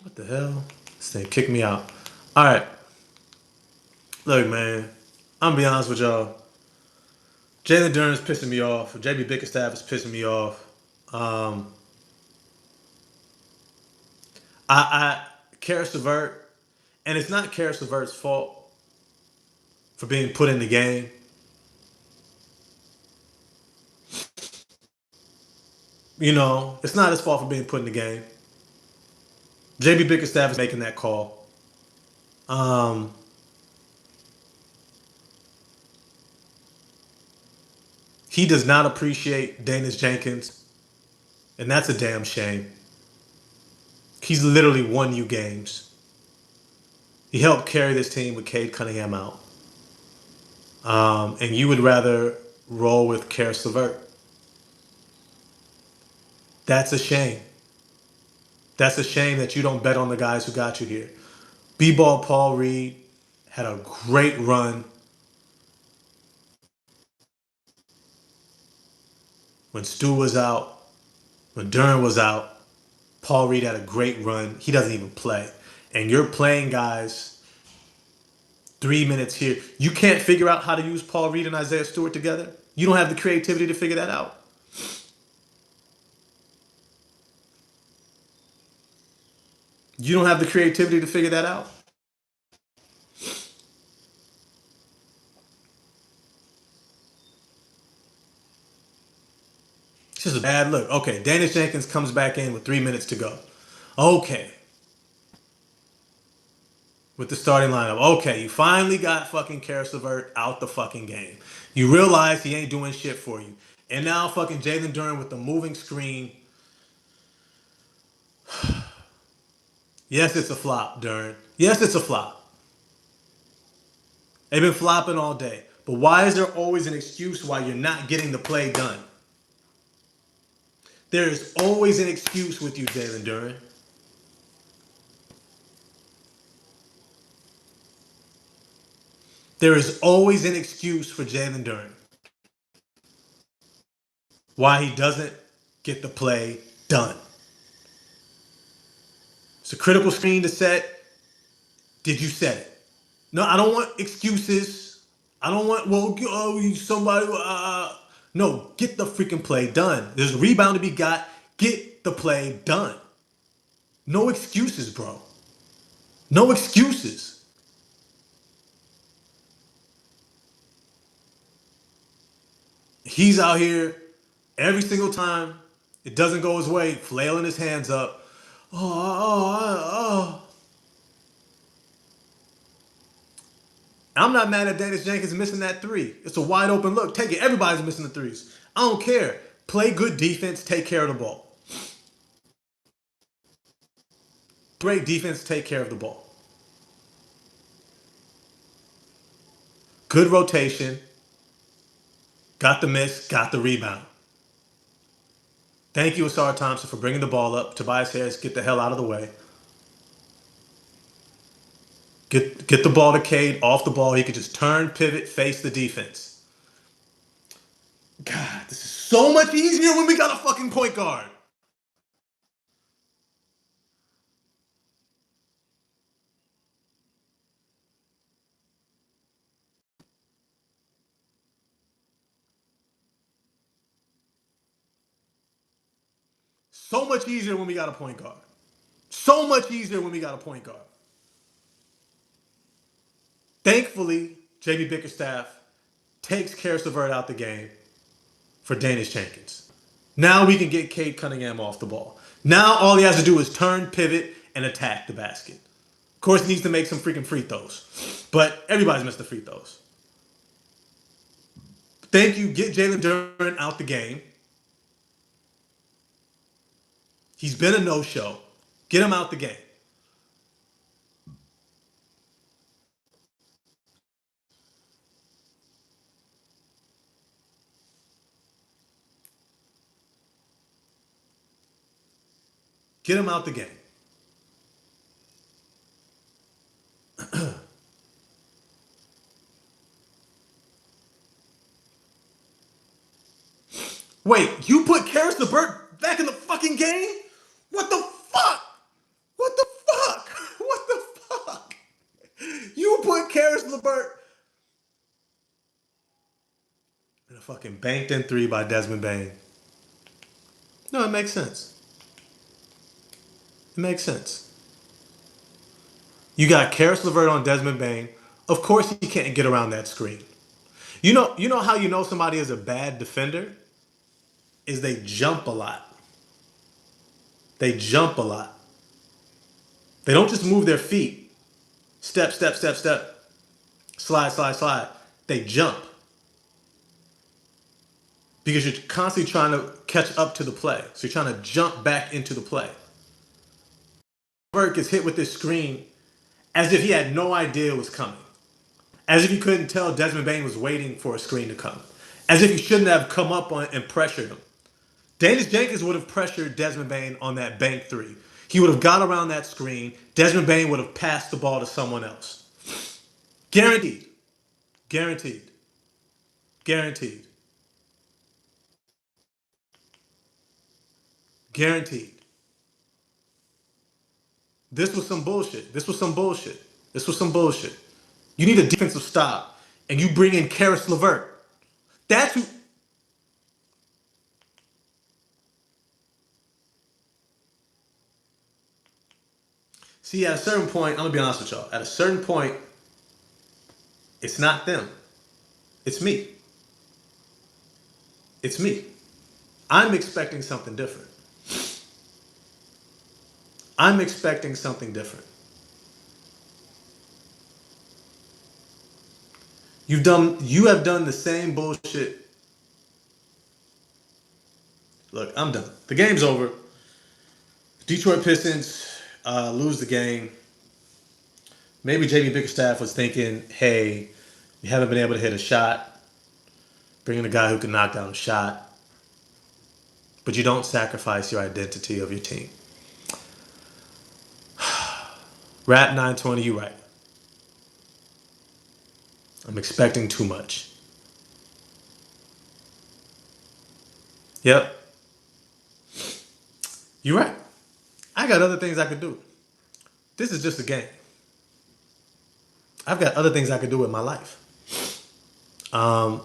What the hell? This thing kicked me out. All right. Look, man. I'm gonna be honest with y'all. Jalen Duren is pissing me off. JB Bickerstaff is pissing me off. Um, I Karis LeVert, and it's not Karis LeVert's fault for being put in the game. It's not his fault for being put in the game. JB Bickerstaff is making that call. Um, he does not appreciate Danis Jenkins, and that's a damn shame. He's literally won you games. He helped carry this team with Cade Cunningham out. And you would rather roll with Karis LeVert. That's a shame. That's a shame that you don't bet on the guys who got you here. B-Ball Paul Reed had a great run when Stu was out, when Duren was out. Paul Reed had a great run. He doesn't even play. And you're playing guys 3 minutes here. You can't figure out how to use Paul Reed and Isaiah Stewart together. You don't have the creativity to figure that out. You don't have the creativity to figure that out. It's just a bad look. Okay, Danis Jenkins comes back in with 3 minutes to go. Okay. With the starting lineup. Okay, you finally got fucking Karis LeVert out the fucking game. You realize he ain't doing shit for you. And now fucking Jalen Duren with the moving screen. Yes, it's a flop, Duren. Yes, it's a flop. They've been flopping all day. But why is there always an excuse why you're not getting the play done? There is always an excuse with you, Jalen Duren. There is always an excuse for Jalen Duren why he doesn't get the play done. It's a critical screen to set. Did you set it? No, I don't want excuses. I don't want, somebody. No, get the freaking play done. There's a rebound to be got. Get the play done. No excuses, bro. No excuses. He's out here every single time it doesn't go his way, flailing his hands up. Oh. I'm not mad at Danis Jenkins missing that three. It's a wide open look. Take it. Everybody's missing the threes. I don't care. Play good defense. Take care of the ball. Great defense. Take care of the ball. Good rotation. Got the miss. Got the rebound. Thank you, Asar Thompson, for bringing the ball up. Tobias Harris, get the hell out of the way. Get the ball to Cade off the ball. He could just turn, pivot, face the defense. God, this is so much easier when we got a fucking point guard. So much easier when we got a point guard. So much easier when we got a point guard. Thankfully, JB Bickerstaff takes Karis LeVert out the game for Danish Jenkins. Now we can get Cade Cunningham off the ball. Now all he has to do is turn, pivot, and attack the basket. Of course, he needs to make some freaking free throws. But everybody's missed the free throws. Thank you. Get Jalen Duren out the game. He's been a no-show. Get him out the game. Get him out the game. Wait, you put Karis LeVert back in the fucking game? What the fuck? What the fuck? What the fuck? You put Karis LeVert in a fucking banked in three by Desmond Bane. No, it makes sense. It makes sense. You got Karis LeVert on Desmond Bane. Of course he can't get around that screen. You know how you know somebody is a bad defender? Is they jump a lot. They jump a lot. They don't just move their feet. Step, step, step, step. Slide, slide, slide. They jump. Because you're constantly trying to catch up to the play. So you're trying to jump back into the play. LeVert gets hit with this screen as if he had no idea it was coming. As if he couldn't tell Desmond Bane was waiting for a screen to come. As if he shouldn't have come up on and pressured him. Danish Jenkins would have pressured Desmond Bane on that bank three. He would have got around that screen. Desmond Bane would have passed the ball to someone else. Guaranteed. Guaranteed. Guaranteed. Guaranteed. This was some bullshit. This was some bullshit. This was some bullshit. You need a defensive stop, and you bring in Karis LeVert. That's who. See, at a certain point, I'm gonna be honest with y'all. At a certain point, it's not them. It's me. It's me. I'm expecting something different. I'm expecting something different. You have done the same bullshit. Look, I'm done. The game's over. Detroit Pistons lose the game. Maybe JB Bickerstaff was thinking, hey, you haven't been able to hit a shot. Bring in a guy who can knock down a shot. But you don't sacrifice your identity of your team. Rat 920, you right. I'm expecting too much. Yep. You're right. I got other things I could do. This is just a game. I've got other things I could do with my life.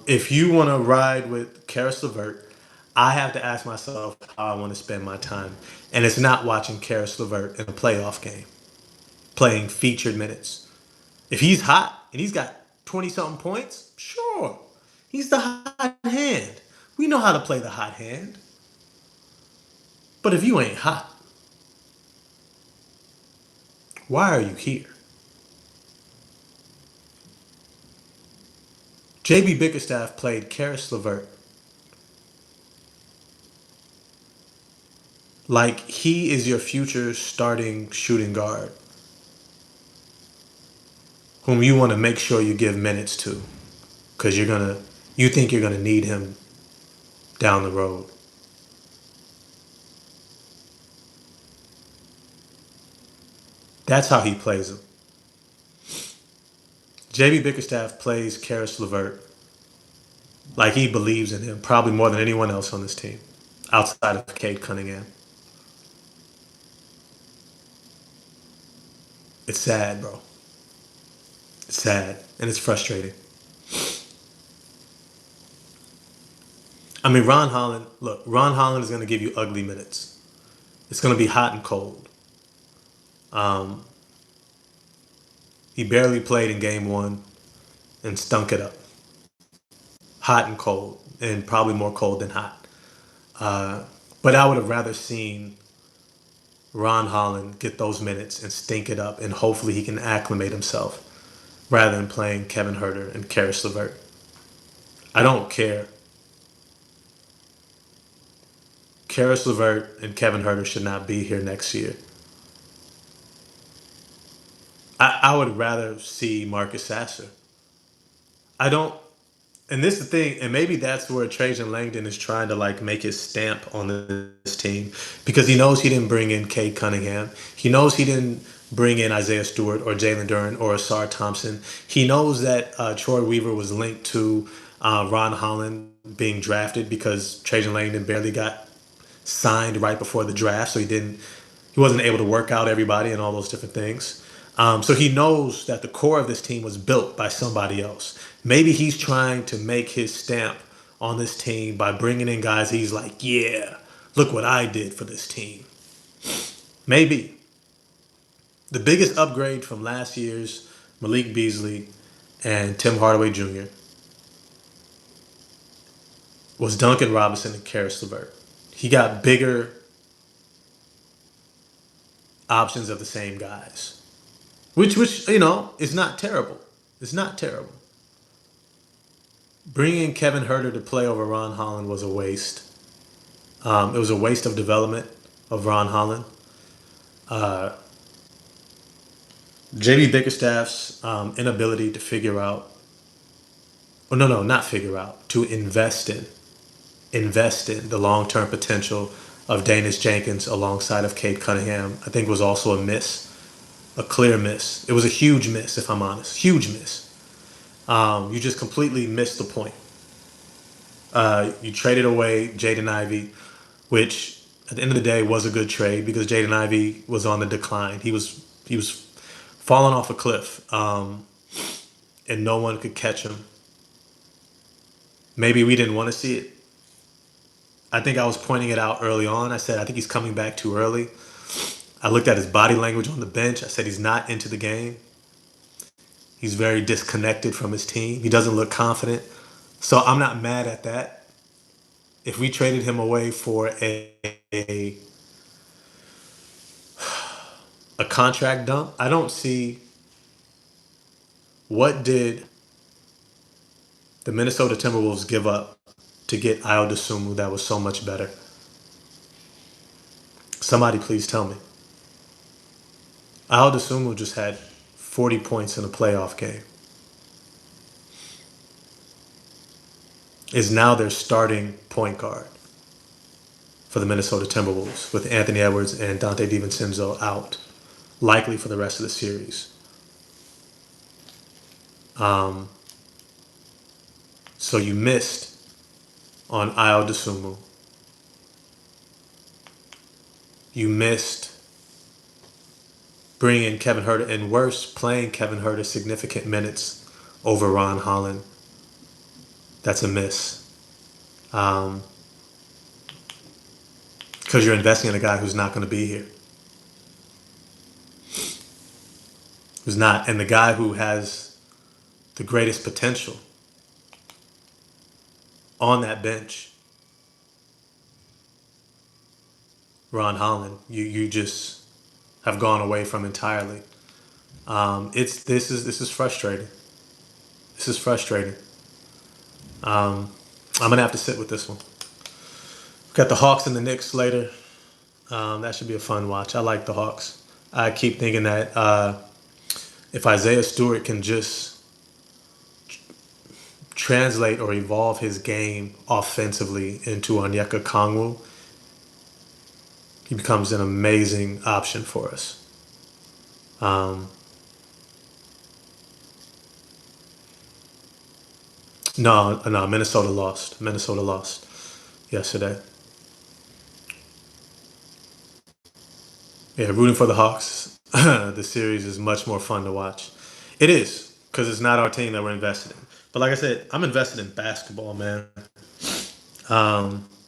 If you want to ride with Karis LeVert, I have to ask myself how I want to spend my time. And it's not watching Karis LeVert in a playoff game, playing featured minutes. If he's hot and he's got 20-something points, sure. He's the hot hand. We know how to play the hot hand. But if you ain't hot, why are you here? JB Bickerstaff played Karis LeVert like he is your future starting shooting guard, whom you want to make sure you give minutes to, because you think you're gonna need him down the road. That's how he plays him. JB Bickerstaff plays Karis LeVert like he believes in him, probably more than anyone else on this team, outside of Cade Cunningham. It's sad, bro. It's sad, and it's frustrating. I mean, Ron Holland is going to give you ugly minutes. It's going to be hot and cold. Um, he barely played in game one and stunk it up. Hot and cold, and probably more cold than hot. But I would have rather seen Ron Holland get those minutes and stink it up, and hopefully he can acclimate himself rather than playing Kevin Herter and Karis LeVert. I don't care. Karis LeVert and Kevin Herter should not be here next year. I would rather see Marcus Sasser. I don't, and this is the thing, and maybe that's where Trajan Langdon is trying to like make his stamp on this team because he knows he didn't bring in Cade Cunningham. He knows he didn't bring in Isaiah Stewart or Jalen Duren or Asar Thompson. He knows that Troy Weaver was linked to Ron Holland being drafted because Trajan Langdon barely got signed right before the draft, so he wasn't able to work out everybody and all those different things. So he knows that the core of this team was built by somebody else. Maybe he's trying to make his stamp on this team by bringing in guys he's like, yeah, look what I did for this team. Maybe. The biggest upgrade from last year's Malik Beasley and Tim Hardaway Jr. was Duncan Robinson and Karis LeVert. He got bigger options of the same guys, which is not terrible. It's not terrible. Bringing Kevin Herter to play over Ron Holland was a waste. It was a waste of development of Ron Holland. JB Bickerstaff's inability to figure out, oh no, not figure out, to invest in the long-term potential of Danius Jenkins alongside of Cade Cunningham, I think was also a miss, a clear miss. It was a huge miss, if I'm honest, huge miss. You just completely missed the point. You traded away Jaden Ivey, which at the end of the day was a good trade because Jaden Ivey was on the decline. He was falling off a cliff, and no one could catch him. Maybe we didn't want to see it. I think I was pointing it out early on. I said I think he's coming back too early. I looked at his body language on the bench. I said he's not into the game. He's very disconnected from his team. He doesn't look confident. So I'm not mad at that. If we traded him away for a a contract dump, I don't see what did the Minnesota Timberwolves give up to get Ayo Dosunmu that was so much better. Somebody please tell me. Ayo Dosunmu just had 40 points in a playoff game. Is now their starting point guard for the Minnesota Timberwolves with Anthony Edwards and Dante DiVincenzo out, likely for the rest of the series. So you missed on Ayo Dosunmu. You missed bringing in Kevin Herter, and worse, playing Kevin Herter significant minutes over Ron Holland. That's a miss. Because you're investing in a guy who's not going to be here. Who's not, and the guy who has the greatest potential on that bench, Ron Holland, you just have gone away from entirely. This is frustrating. This is frustrating. I'm gonna have to sit with this one. We've got the Hawks and the Knicks later. That should be a fun watch. I like the Hawks. I keep thinking that if Isaiah Stewart can just translate or evolve his game offensively into Onyeka Kongwu, he becomes an amazing option for us. No, Minnesota lost. Minnesota lost yesterday. Yeah, rooting for the Hawks. The series is much more fun to watch. It is, because it's not our team that we're invested in. But like I said, I'm invested in basketball, man.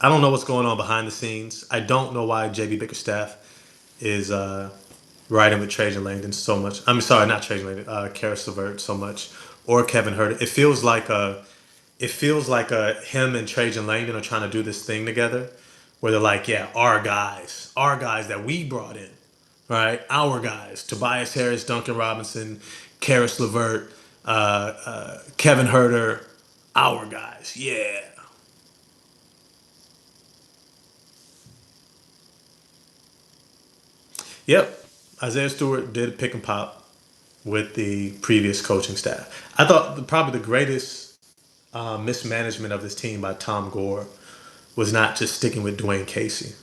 I don't know what's going on behind the scenes. I don't know why JB Bickerstaff is riding with Trajan Langdon so much. I'm sorry, not Trajan Langdon, Karis LeVert so much, or Kevin Herter. It feels like him and Trajan Langdon are trying to do this thing together, where they're like, yeah, our guys that we brought in, right? Our guys, Tobias Harris, Duncan Robinson, Karis LeVert, Kevin Herter, our guys, yeah. Yep. Isaiah Stewart did pick and pop with the previous coaching staff. I thought probably the greatest mismanagement of this team by Tom Gore was not just sticking with Dwayne Casey.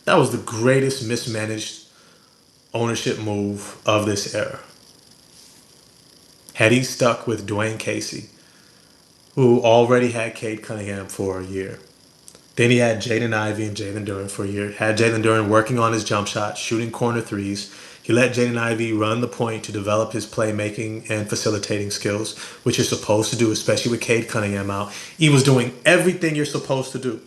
That was the greatest mismanaged ownership move of this era. Had he stuck with Dwayne Casey, who already had Cade Cunningham for a year, then he had Jaden Ivey and Jalen Duren for a year. Had Jalen Duren working on his jump shot, shooting corner threes. He let Jaden Ivey run the point to develop his playmaking and facilitating skills, which you're supposed to do, especially with Cade Cunningham out. He was doing everything you're supposed to do.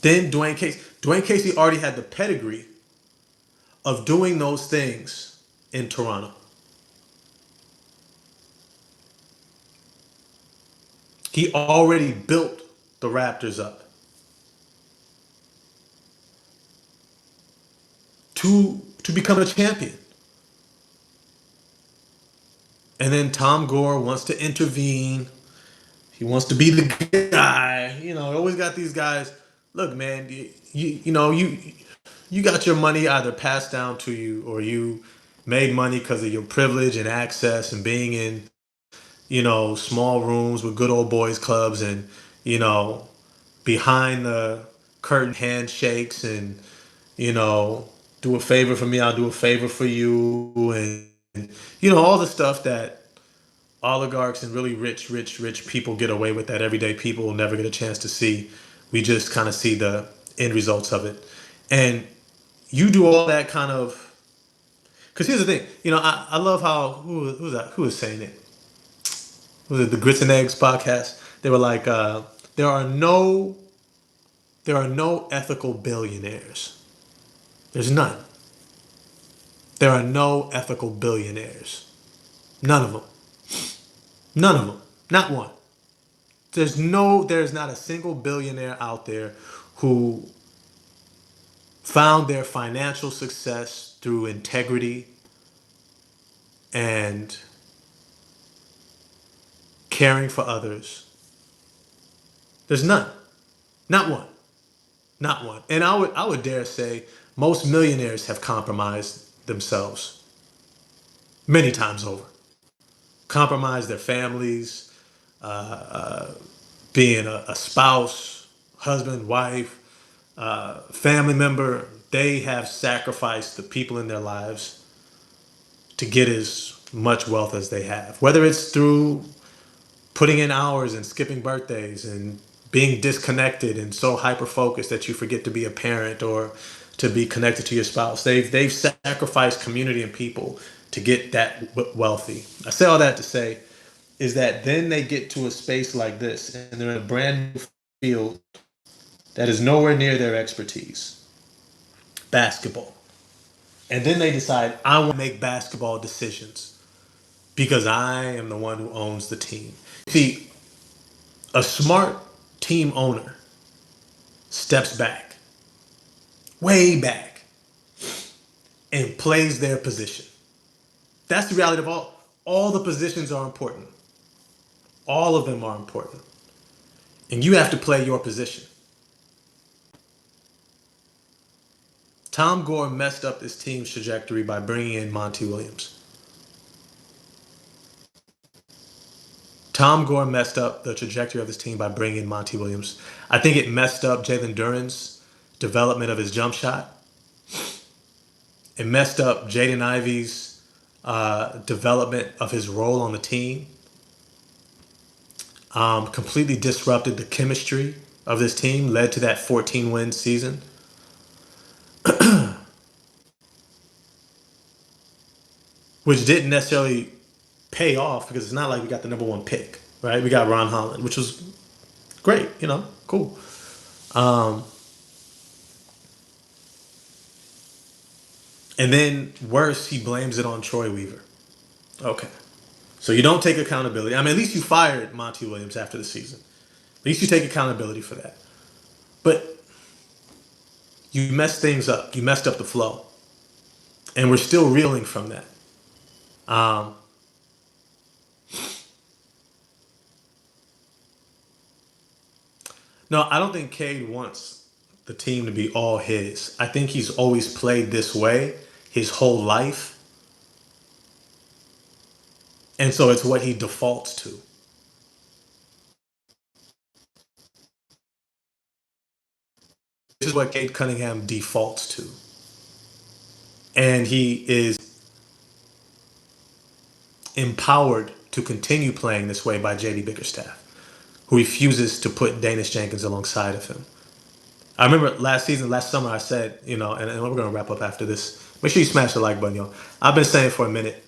Then Dwayne Casey already had the pedigree of doing those things in Toronto. He already built the Raptors up to become a champion. And then Tom Gore wants to intervene. He wants to be the guy. Always got these guys. Look, man, you got your money either passed down to you or you made money because of your privilege and access and being in, small rooms with good old boys clubs and, you know, behind the curtain handshakes and, you know, do a favor for me, I'll do a favor for you. And, all the stuff that oligarchs and really rich people get away with that everyday people will never get a chance to see. We just kind of see the end results of it. And you do all that kind of, because here's the thing, I love how, who was that? Who was saying it? Was it the Grits and Eggs podcast? They were like, there are no, there are no ethical billionaires. There's none. There are no ethical billionaires. None of them. None of them. Not one. There's not a single billionaire out there who found their financial success through integrity and caring for others. There's none. Not one. Not one. And I would dare say most millionaires have compromised themselves many times over. Compromised their families, being a spouse, husband, wife, family member. They have sacrificed the people in their lives to get as much wealth as they have. Whether it's through putting in hours and skipping birthdays and being disconnected and so hyper focused that you forget to be a parent or to be connected to your spouse. They've sacrificed community and people to get that wealthy. I say all that to say is that then they get to a space like this and they're in a brand new field that is nowhere near their expertise, basketball. And then they decide, I want to make basketball decisions because I am the one who owns the team. See, a smart team owner steps back, way back, and plays their position. That's the reality of all the positions are important. All of them are important. And you have to play your position. Tom Gore messed up this team's trajectory by bringing in Monty Williams. Tom Gore messed up the trajectory of this team by bringing in Monty Williams. I think it messed up Jalen Duren's development of his jump shot. It messed up Jaden Ivey's development of his role on the team. Completely disrupted the chemistry of this team, led to that 14-win season. Which didn't necessarily pay off because it's not like we got the number one pick. right? We got Ron Holland, which was great, cool. Um, and then worse, he blames it on Troy Weaver. Okay. So you don't take accountability. I mean, at least you fired Monty Williams after the season. At least you take accountability for that. But you messed things up. You messed up the flow. And we're still reeling from that. Um, no, I don't think Cade wants the team to be all his. I think he's always played this way his whole life. And so it's what he defaults to. This is what Cade Cunningham defaults to. And he is empowered to continue playing this way by JD Bickerstaff, who refuses to put Danish Jenkins alongside of him. I remember last summer, I said, and we're going to wrap up after this. Make sure you smash the like button, yo. I've been saying for a minute,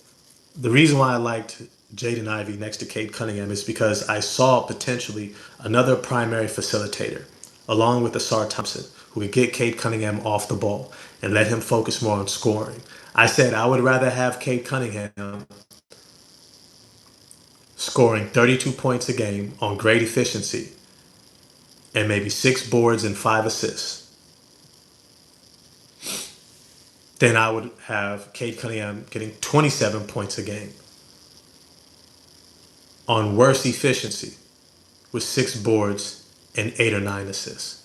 the reason why I liked Jaden Ivey next to Cade Cunningham is because I saw potentially another primary facilitator, along with Asar Thompson, who could get Cade Cunningham off the ball and let him focus more on scoring. I said I would rather have Cade Cunningham scoring 32 points a game on great efficiency and maybe 6 boards and 5 assists, then I would have Cade Cunningham getting 27 points a game on worse efficiency with 6 boards and 8 or 9 assists.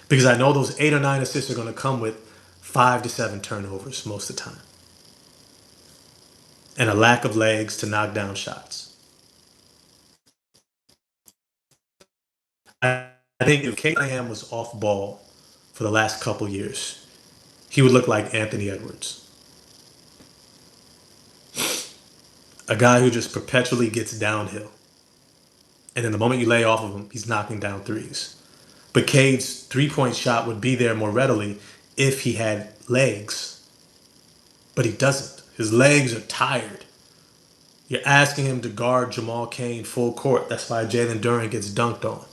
Because I know those 8 or 9 assists are going to come with 5 to 7 turnovers most of the time and a lack of legs to knock down shots. I think if Cade Cunningham was off ball for the last couple years, he would look like Anthony Edwards. A guy who just perpetually gets downhill. And then the moment you lay off of him, he's knocking down threes. But Cade's 3-point shot would be there more readily if he had legs. But he doesn't. His legs are tired. You're asking him to guard Jamal Cain full court. That's why Jalen Duren gets dunked on.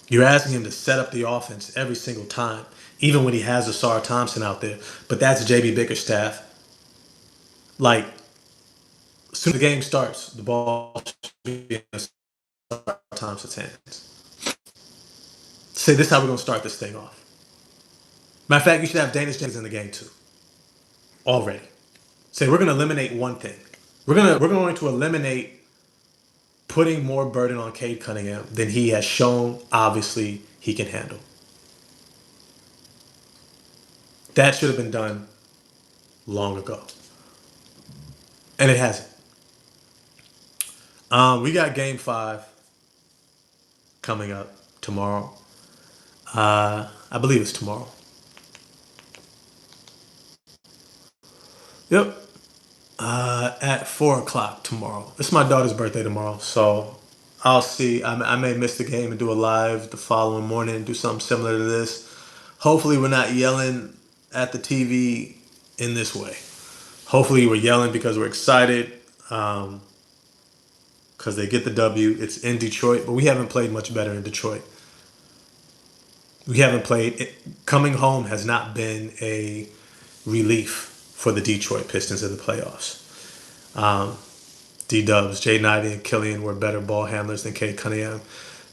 You're asking him to set up the offense every single time, even when he has Asar Thompson out there. But that's JB Bickerstaff. Like, as soon as the game starts, the ball should be in Asar Thompson's hands. Say, this is how we're going to start this thing off. Matter of fact, you should have Danish Jenkins in the game too. Already. Say, we're going to eliminate one thing. We're going to eliminate putting more burden on Cade Cunningham than he has shown, obviously, he can handle. That should have been done long ago. And it hasn't. We got game 5 coming up tomorrow. I believe it's tomorrow. Yep. At 4 o'clock tomorrow. It's my daughter's birthday tomorrow, so I'll see. I may miss the game and do a live the following morning and do something similar to this. Hopefully, we're not yelling at the TV in this way. Hopefully, we're yelling because we're excited, because they get the W. It's in Detroit, but we haven't played much better in Detroit. We haven't played. Coming home has not been a relief for the Detroit Pistons in the playoffs. D-Dubs, Jaden Ivey and Killian were better ball handlers than Cade Cunningham.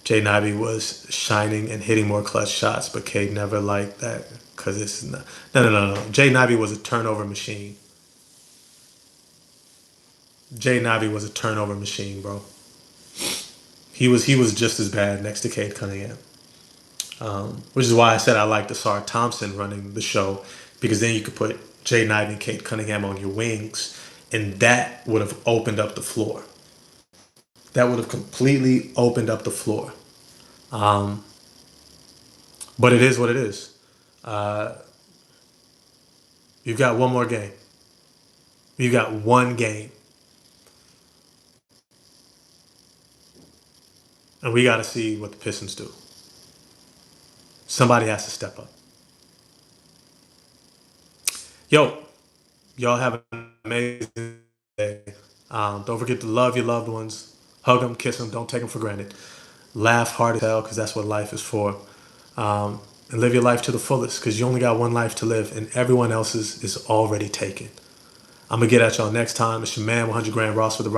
Jaden Ivey was shining and hitting more clutch shots, but Cade never liked that because it's not. No. Jaden Ivey was a turnover machine. Jaden Ivey was a turnover machine, bro. He was just as bad next to Cade Cunningham. Which is why I said I liked Asar Thompson running the show, because then you could put Jaden Ivey and Cade Cunningham on your wings, and that would have opened up the floor. That would have completely opened up the floor. But it is what it is. You've got one more game. You've got one game. And we got to see what the Pistons do. Somebody has to step up. Yo, y'all have an amazing day. Don't forget to love your loved ones. Hug them, kiss them. Don't take them for granted. Laugh hard as hell because that's what life is for. And live your life to the fullest because you only got one life to live and everyone else's is already taken. I'm going to get at y'all next time. It's your man, 100 Grand Ross with the